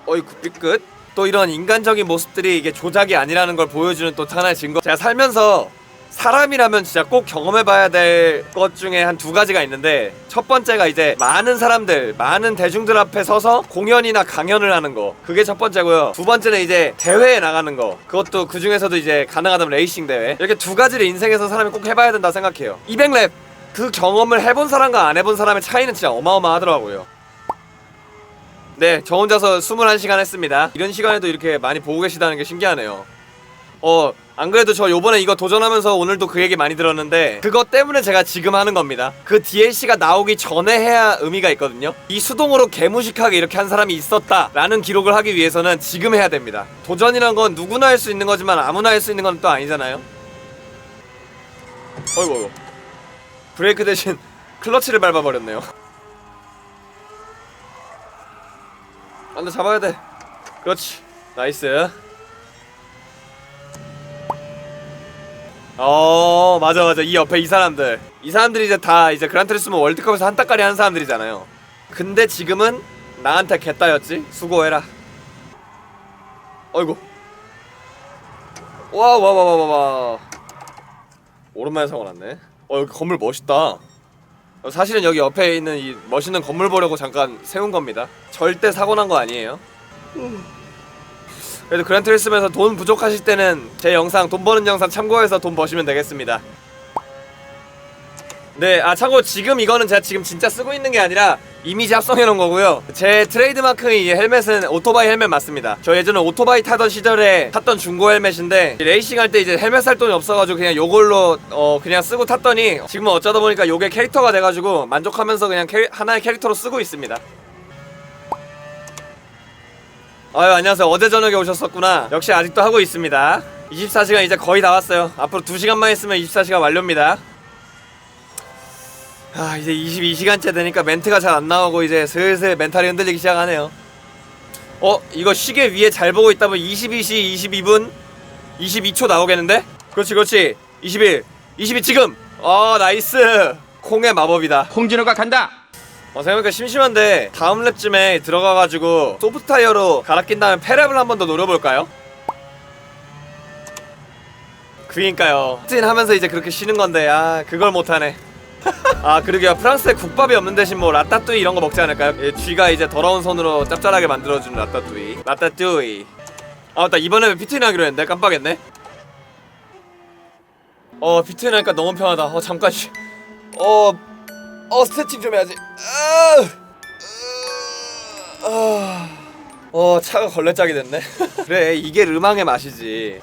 어이구, 삐끗. 또 이런 인간적인 모습들이 이게 조작이 아니라는 걸 보여주는 또 하나의 증거. 제가 살면서 사람이라면 진짜 꼭 경험해봐야 될 것 중에 한 2가지가 있는데, 첫 번째가 이제 많은 사람들, 많은 대중들 앞에 서서 공연이나 강연을 하는 거, 그게 첫 번째고요. 두 번째는 이제 대회에 나가는 거, 그것도 그 중에서도 이제 가능하다면 레이싱 대회. 이렇게 2가지를 인생에서 사람이 꼭 해봐야 된다 생각해요. 200렙 그 경험을 해본 사람과 안 해본 사람의 차이는 진짜 어마어마하더라고요. 네, 저 혼자서 21시간 했습니다. 이런 시간에도 이렇게 많이 보고 계시다는 게 신기하네요. 안 그래도 저 요번에 이거 도전하면서 오늘도 그 얘기 많이 들었는데, 그것 때문에 제가 지금 하는 겁니다. 그 DLC가 나오기 전에 해야 의미가 있거든요. 이 수동으로 개무식하게 이렇게 한 사람이 있었다 라는 기록을 하기 위해서는 지금 해야 됩니다. 도전이란 건 누구나 할 수 있는 거지만 아무나 할 수 있는 건 또 아니잖아요. 어이구, 브레이크 대신 클러치를 밟아버렸네요. 안돼, 잡아야 돼. 그렇지, 나이스. 맞아. 이 옆에 이 사람들이 이제 다 이제 그란트리스모 월드컵에서 한따까리 하는 사람들이잖아요. 근데 지금은 나한테 개따였지. 수고해라. 어이구. 와. 오랜만에 사고 났네. 여기 건물 멋있다. 사실은 여기 옆에 있는 이 멋있는 건물 보려고 잠깐 세운 겁니다. 절대 사고 난 거 아니에요. 그래도 그란트리스모에서 돈 부족하실 때는 제 영상, 돈 버는 영상 참고해서 돈 버시면 되겠습니다. 네, 참고 지금 이거는 제가 지금 진짜 쓰고 있는 게 아니라 이미지 합성해 놓은 거고요. 제 트레이드마크의 이 헬멧은 오토바이 헬멧 맞습니다. 저 예전에 오토바이 타던 시절에 탔던 중고 헬멧인데, 레이싱 할 때 이제 헬멧 살 돈이 없어가지고 그냥 요걸로 그냥 쓰고 탔더니 지금은 어쩌다 보니까 요게 캐릭터가 돼가지고 만족하면서 그냥 하나의 캐릭터로 쓰고 있습니다. 아유, 안녕하세요. 어제 저녁에 오셨었구나. 역시 아직도 하고 있습니다. 24시간 이제 거의 다 왔어요. 앞으로 2시간만 있으면 24시간 완료입니다. 이제 22시간째 되니까 멘트가 잘 안 나오고 이제 슬슬 멘탈이 흔들리기 시작하네요. 이거 시계 위에 잘 보고 있다면 22시 22분 22초 나오겠는데? 그렇지 21 22 지금! 나이스! 콩의 마법이다. 홍진호가 간다. 생각해보니까 심심한데 다음 랩쯤에 들어가가지고 소프트 타이어로 갈아 낀 다음에 페랩을 한 번 더 노려볼까요? 그니까요. 찐 하면서 이제 그렇게 쉬는 건데 그걸 못하네. 그러게요. 프랑스에 국밥이 없는 대신 뭐 라따뚜이 이런 거 먹지 않을까요? 쥐가 이제 더러운 손으로 짭짤하게 만들어주는 라따뚜이. 맞다. 이번에 피트인 하기로 했는데 깜빡했네. 피트인 하니까 너무 편하다. 잠깐 스트레칭 좀 해야지. 차가 걸레짝이 됐네. 그래, 이게 르망의 맛이지.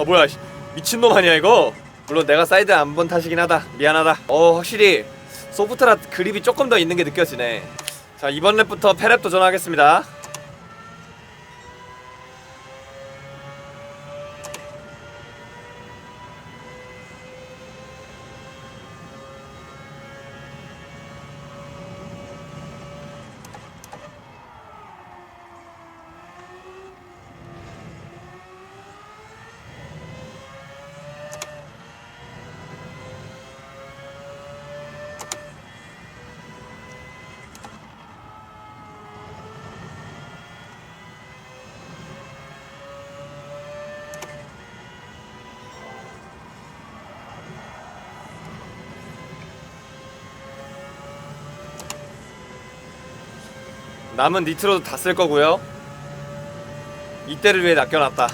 뭐야, 미친놈 아니야 이거? 물론 내가 사이드 안 본 탓이긴 하다. 미안하다. 확실히 소프트라 그립이 조금 더 있는 게 느껴지네. 자, 이번 랩부터 페랩 도전하겠습니다. 남은 니트로도 다 쓸 거고요. 이때를 위해 낚여놨다.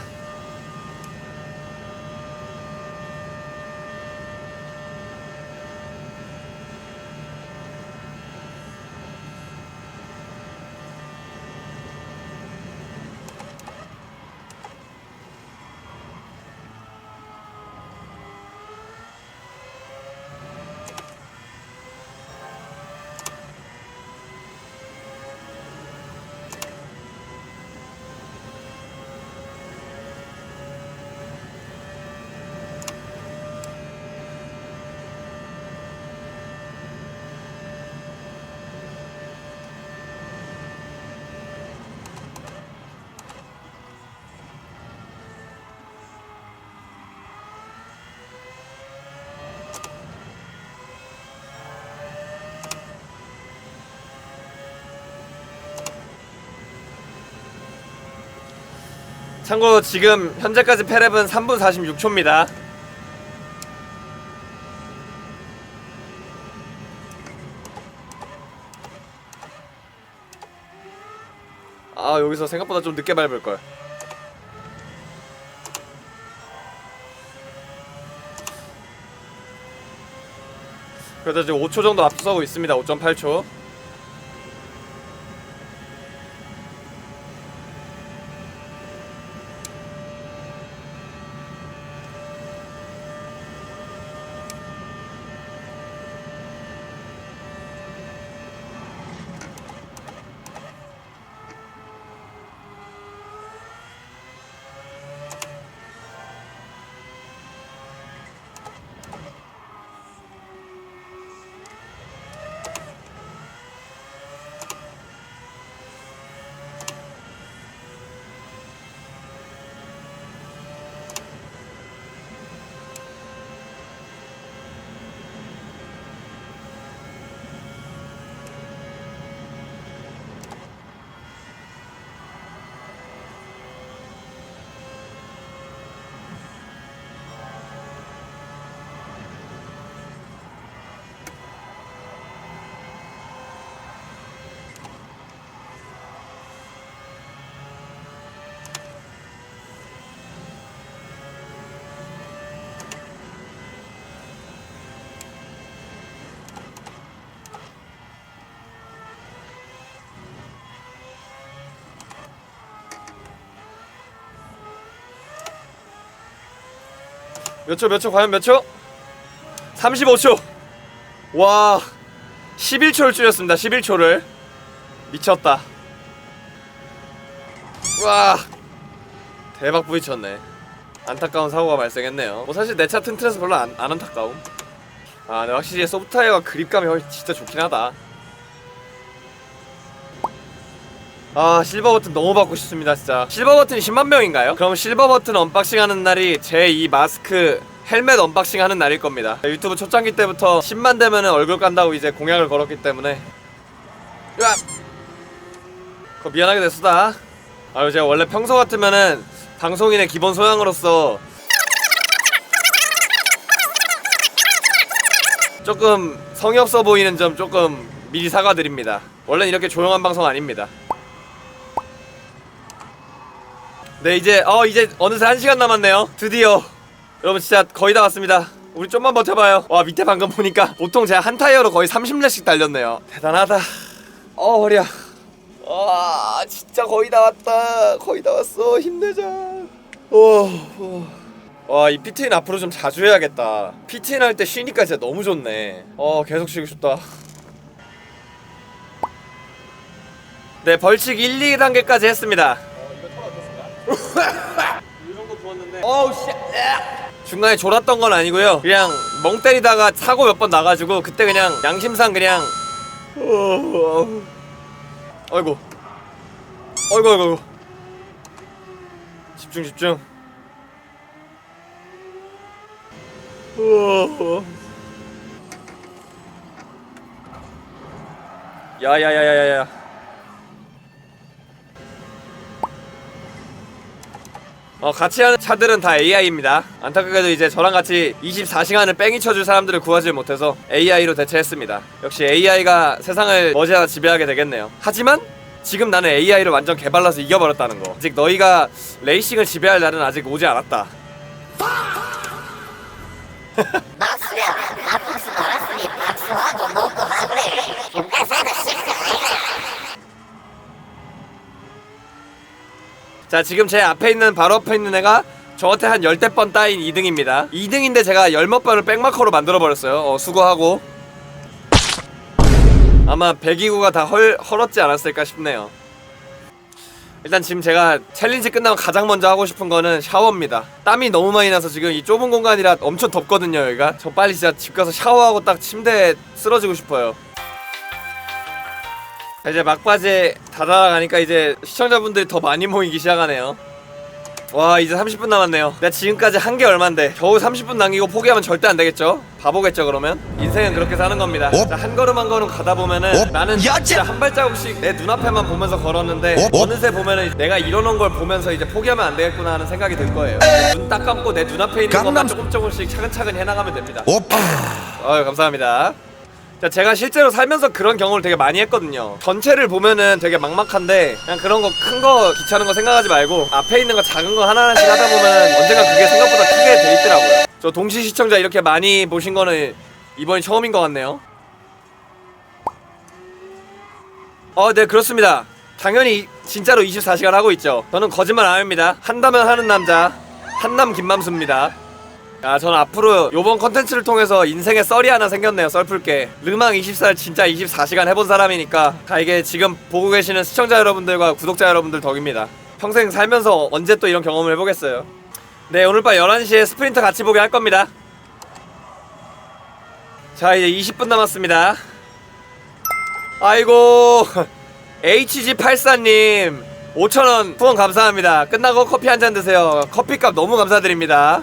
참고로 지금 현재까지 페랩은 3분 46초입니다. 여기서 생각보다 좀 늦게 밟을걸. 그래도 지금 5초 정도 앞서고 있습니다. 5.8초. 몇 초 과연 몇 초? 35초. 와, 11초를 줄였습니다. 11초를. 미쳤다. 와, 대박 부딪혔네. 안타까운 사고가 발생했네요. 뭐 사실 내 차 튼튼해서 별로 안 안타까움. 근데 확실히 소프트타이어가 그립감이 진짜 좋긴 하다. 실버 버튼 너무 받고 싶습니다. 진짜 실버 버튼이 10만 명인가요? 그럼 실버 버튼 언박싱 하는 날이 제 이 마스크 헬멧 언박싱 하는 날일 겁니다. 유튜브 초창기 때부터 10만 되면은 얼굴 깐다고 이제 공약을 걸었기 때문에 야! 그거 미안하게 됐수다. 아유 제가 원래 평소 같으면은 방송인의 기본 소양으로서 조금 성의 없어 보이는 점 조금 미리 사과드립니다. 원래는 이렇게 조용한 방송 아닙니다. 네 이제 어느새 1시간 남았네요. 드디어 여러분 진짜 거의 다 왔습니다. 우리 좀만 버텨봐요. 와 밑에 방금 보니까 보통 제가 한 타이어로 거의 30렙씩 달렸네요. 대단하다. 허리야. 와 진짜 거의 다 왔다. 거의 다 왔어. 힘내자. 와 이 PT는 앞으로 좀 자주 해야겠다. PT는 할 때 쉬니까 진짜 너무 좋네. 계속 쉬고 싶다. 네 벌칙 1, 2단계까지 했습니다. 이거 털어줬습니다. 이 정도 부었는데 어우 씨 중간에 졸았던 건 아니고요. 그냥 멍 때리다가 사고 몇 번 나가지고 그때 그냥 양심상 그냥 어이구 집중 야야야야야야 같이 하는 차들은 다 AI입니다. 안타깝게도 이제 저랑 같이 24시간을 뺑이 쳐줄 사람들을 구하지 못해서 AI로 대체했습니다. 역시 AI가 세상을 머지않아 지배하게 되겠네요. 하지만 지금 나는 AI를 완전 개발라서 이겨버렸다는 거. 아직 너희가 레이싱을 지배할 날은 아직 오지 않았다. 자 지금 제 앞에 있는 바로 앞에 있는 애가 저한테 한 10대번 따인 2등입니다 2등인데 제가 10몇 번을 백마커로 만들어버렸어요. 수고하고 아마 배기구가 다 헐었지 않았을까 싶네요. 일단 지금 제가 챌린지 끝나면 가장 먼저 하고 싶은 거는 샤워입니다. 땀이 너무 많이 나서 지금 이 좁은 공간이라 엄청 덥거든요 여기가. 저 빨리 진짜 집 가서 샤워하고 딱 침대에 쓰러지고 싶어요. 이제 막바지에 다다라가니까 이제 시청자분들이 더 많이 모이기 시작하네요. 와 이제 30분 남았네요. 내가 지금까지 한 게 얼만데 겨우 30분 남기고 포기하면 절대 안 되겠죠? 바보겠죠 그러면? 인생은 그렇게 사는 겁니다. 자, 한 걸음 한 걸음 가다 보면은 나는 진짜 한 발자국씩 내 눈앞에만 보면서 걸었는데 어느새 보면은 내가 이러는 걸 보면서 이제 포기하면 안 되겠구나 하는 생각이 들 거예요. 눈 딱 감고 내 눈앞에 있는 것만 조금씩 차근차근 해나가면 됩니다. 아유 감사합니다. 자, 제가 실제로 살면서 그런 경험을 되게 많이 했거든요. 전체를 보면은 되게 막막한데 그냥 그런 거 큰 거 귀찮은 거 생각하지 말고 앞에 있는 거 작은 거 하나하나씩 하다 보면 언젠가 그게 생각보다 크게 돼 있더라고요. 저 동시 시청자 이렇게 많이 보신 거는 이번이 처음인 것 같네요. 네 그렇습니다. 당연히 진짜로 24시간 하고 있죠. 저는 거짓말 안 합니다. 한다면 하는 남자 한남 김맘수입니다. 저는 앞으로 요번 컨텐츠를 통해서 인생에 썰이 하나 생겼네요. 썰풀게 르망 24를 진짜 24시간 해본 사람이니까 이게 지금 보고 계시는 시청자 여러분들과 구독자 여러분들 덕입니다. 평생 살면서 언제 또 이런 경험을 해보겠어요. 네 오늘 밤 11시에 스프린터 같이 보게 할 겁니다. 자 이제 20분 남았습니다. 아이고 HG84님 5,000원 후원 감사합니다. 끝나고 커피 한잔 드세요. 커피값 너무 감사드립니다.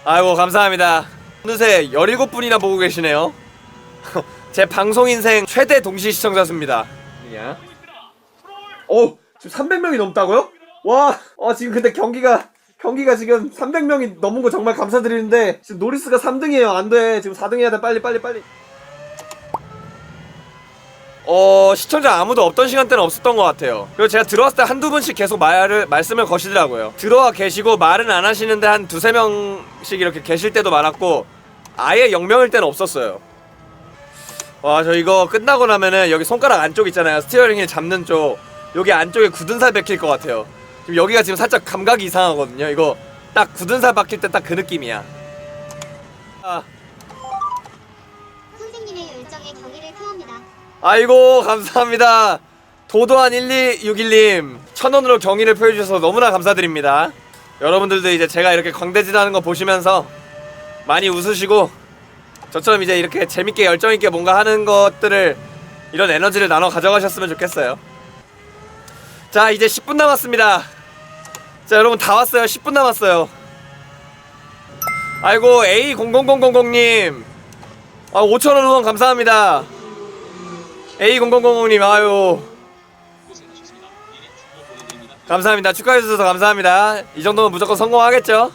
아이고 감사합니다. 어느새 17분이나 보고 계시네요. 제 방송 인생 최대 동시 시청자 수입니다. 지금 300명이 넘다고요? 와, 지금 근데 경기가 지금 300명이 넘은 거 정말 감사드리는데 지금 노리스가 3등이에요. 안 돼. 지금 4등 해야 돼. 빨리. 시청자 아무도 없던 시간대는 없었던 것 같아요. 그리고 제가 들어왔을 때 한두 분씩 계속 말씀을 거시더라고요. 들어와 계시고 말은 안 하시는데 한 두세 명씩 이렇게 계실 때도 많았고 아예 0명일 때는 없었어요. 와, 저 이거 끝나고 나면은 여기 손가락 안쪽 있잖아요. 스티어링 휠 잡는 쪽 여기 안쪽에 굳은 살 박힐 것 같아요. 지금 여기가 지금 살짝 감각이 이상하거든요. 이거 딱 굳은 살 박힐 때 딱 그 느낌이야. 선생님의 열정에 경의를 표합니다. 아이고 감사합니다. 도도한 1261님 1000원으로 경의를 표해주셔서 너무나 감사드립니다. 여러분들도 이제 제가 이렇게 광대지다는 거 보시면서 많이 웃으시고 저처럼 이제 이렇게 재밌게 열정있게 뭔가 하는 것들을 이런 에너지를 나눠 가져가셨으면 좋겠어요. 자 이제 10분 남았습니다. 자 여러분 다 왔어요. 10분 남았어요. 아이고 A00000님 5,000원 후원 감사합니다. A00000님 아유 감사합니다. 축하해주셔서 감사합니다. 이 정도면 무조건 성공하겠죠?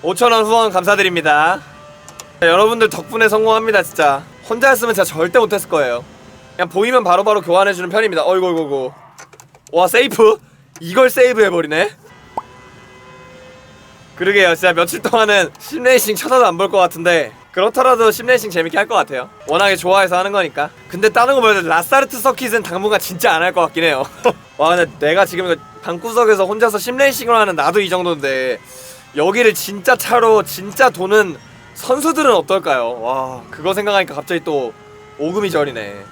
5,000원 후원 감사드립니다. 자, 여러분들 덕분에 성공합니다. 진짜 혼자였으면 진짜 절대 못했을 거예요. 그냥 보이면 바로바로 교환해주는 편입니다. 어이구 와 세이프? 이걸 세이브 해버리네? 그러게요. 진짜 며칠 동안은 심레이싱 쳐다도 안 볼 것 같은데 그렇더라도 심레이싱 재밌게 할 것 같아요. 워낙에 좋아해서 하는 거니까. 근데 다른 거 보여도 라사르트 서킷은 당분간 진짜 안 할 것 같긴 해요. 와 근데 내가 지금 방구석에서 혼자서 심레이싱을 하는 나도 이 정도인데 여기를 진짜 차로 진짜 도는 선수들은 어떨까요? 와 그거 생각하니까 갑자기 또 오금이 저리네.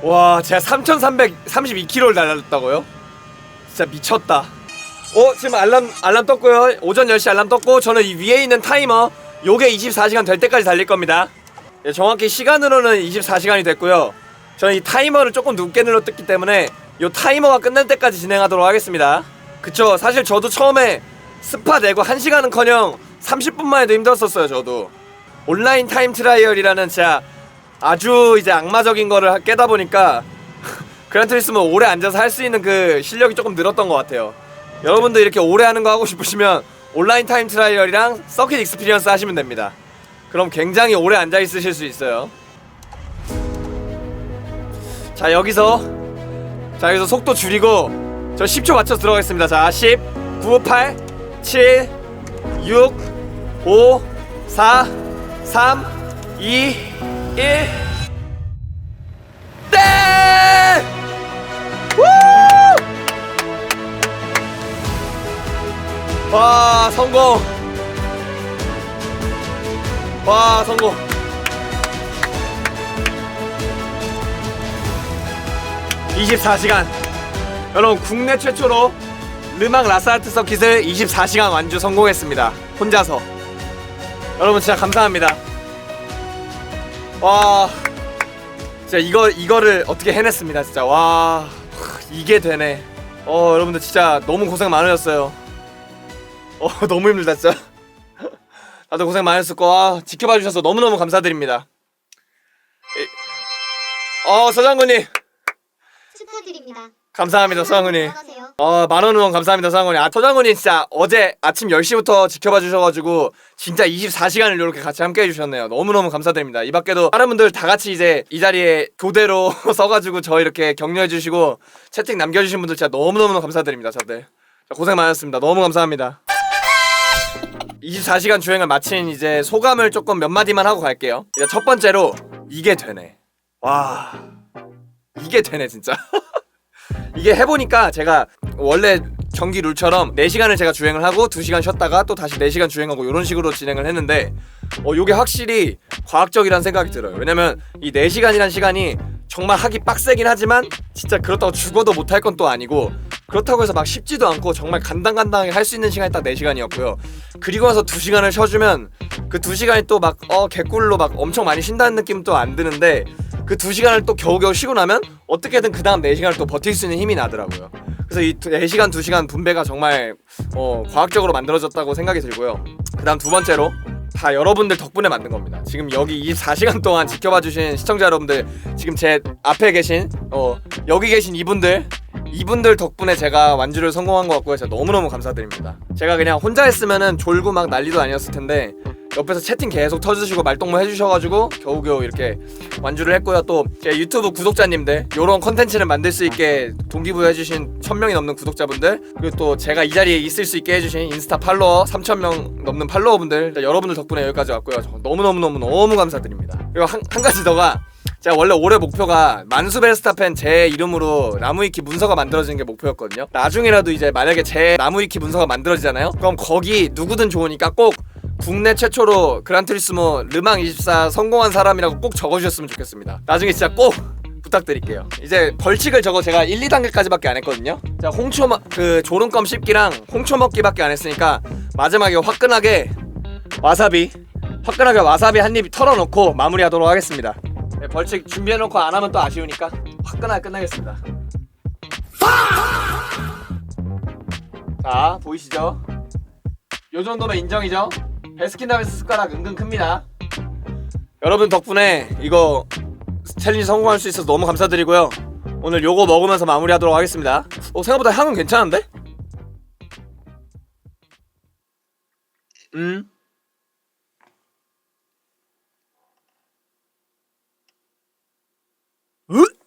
와 제가 3,332km를 날렸다고요? 진짜 미쳤다. 지금 알람 떴고요. 오전 10시 알람 떴고 저는 이 위에 있는 타이머 요게 24시간 될 때까지 달릴 겁니다. 예, 정확히 시간으로는 24시간이 됐고요. 저는 이 타이머를 조금 늦게 눌렀기 때문에 요 타이머가 끝날 때까지 진행하도록 하겠습니다. 그쵸 사실 저도 처음에 스파 내고 1시간은커녕 30분만 해도 힘들었었어요. 저도 온라인 타임 트라이얼이라는 진짜 아주 이제 악마적인 거를 깨다 보니까 그란투리스모 오래 앉아서 할 수 있는 그 실력이 조금 늘었던 것 같아요. 여러분도 이렇게 오래 하는 거 하고 싶으시면 온라인 타임 트라이얼이랑 서킷 익스피리언스 하시면 됩니다. 그럼 굉장히 오래 앉아 있으실 수 있어요. 자 여기서 속도 줄이고 저 10초 맞춰서 들어가겠습니다. 자 10, 9, 8, 7, 6, 5, 4, 3, 2, 1 땡! 와 성공. 와 성공. (24시간) 여러분 국내 최초로 르망 라사르트 서킷을 24시간 완주 성공했습니다. 혼자서. 여러분 진짜 감사합니다. 와 진짜 이거를 어떻게 해냈습니다. 진짜 와 이게 되네. 여러분들 진짜 너무 고생 많으셨어요. 너무 힘들다 진짜. 다들 고생 많으셨을 거야. 지켜봐 주셔서 너무너무 감사드립니다. 서장군님 축하드립니다. 감사합니다. 서장군님 들어가세요. 10,000원 후원 감사합니다. 서장군님. 서장군님 진짜 어제 아침 10시부터 지켜봐 주셔가지고 진짜 24시간을 이렇게 같이 함께 해주셨네요. 너무너무 감사드립니다. 이 밖에도 다른 분들 다 같이 이제 이 자리에 교대로 서가지고 저 이렇게 격려해 주시고 채팅 남겨주신 분들 진짜 너무너무 감사드립니다. 다들 고생 많으셨습니다. 너무 감사합니다. 24시간 주행을 마친 이제 소감을 조금 몇 마디만 하고 갈게요. 이제 첫 번째로 이게 되네. 와 이게 되네 진짜. 이게 해보니까 제가 원래 정기 룰처럼 4시간을 제가 주행을 하고 2시간 쉬었다가 또 다시 4시간 주행하고 이런 식으로 진행을 했는데 요게 확실히 과학적이라는 생각이 들어요. 왜냐면 이 4시간이란 시간이 정말 하기 빡세긴 하지만 진짜 그렇다고 죽어도 못할 건 또 아니고 그렇다고 해서 막 쉽지도 않고 정말 간당간당하게 할 수 있는 시간이 딱 4시간이었고요. 그리고 나서 2시간을 쉬어주면 그 2시간이 또 막 개꿀로 막 엄청 많이 쉰다는 느낌도 안 드는데 그 2시간을 또 겨우겨우 쉬고 나면 어떻게든 그 다음 4시간을 또 버틸 수 있는 힘이 나더라고요. 그래서 이 4시간 2시간 분배가 정말 과학적으로 만들어졌다고 생각이 들고요. 그 다음 두 번째로 다 여러분들 덕분에 만든 겁니다. 지금 여기 24시간 동안 지켜봐주신 시청자 여러분들, 지금 제 앞에 계신 여기 계신 이분들 덕분에 제가 완주를 성공한 것 같고요. 제가 너무너무 감사드립니다. 제가 그냥 혼자 했으면은 졸고 막 난리도 아니었을 텐데 옆에서 채팅 계속 터주시고 말동무 해주셔가지고 겨우겨우 이렇게 완주를 했고요. 또 제 유튜브 구독자님들, 요런 컨텐츠를 만들 수 있게 동기부여 해주신 1,000명이 넘는 구독자분들, 그리고 또 제가 이 자리에 있을 수 있게 해주신 인스타 팔로워 3,000명 넘는 팔로워분들, 여러분들 덕분에 여기까지 왔고요. 너무 감사드립니다. 그리고 한 가지 더가, 제가 원래 올해 목표가 만수 베르스타펜 제 이름으로 나무위키 문서가 만들어지는 게 목표였거든요. 나중에라도 이제 만약에 제 나무위키 문서가 만들어지잖아요. 그럼 거기 누구든 좋으니까 꼭 국내 최초로 그란투리스모 르망24 성공한 사람이라고 꼭 적어주셨으면 좋겠습니다. 나중에 진짜 꼭 부탁드릴게요. 이제 벌칙을 제가 1, 2단계까지밖에 안 했거든요. 자, 조름껌 씹기랑 홍초 먹기밖에 안 했으니까 마지막에 화끈하게 와사비 한 입 털어놓고 마무리하도록 하겠습니다. 네, 벌칙 준비해놓고 안 하면 또 아쉬우니까 화끈하게 끝나겠습니다. 자, 보이시죠? 요 정도면 인정이죠? 베스킨라빈스 숟가락 은근 큽니다. 여러분 덕분에 이거 챌린지 성공할 수 있어서 너무 감사드리고요. 오늘 요거 먹으면서 마무리하도록 하겠습니다. 생각보다 향은 괜찮은데?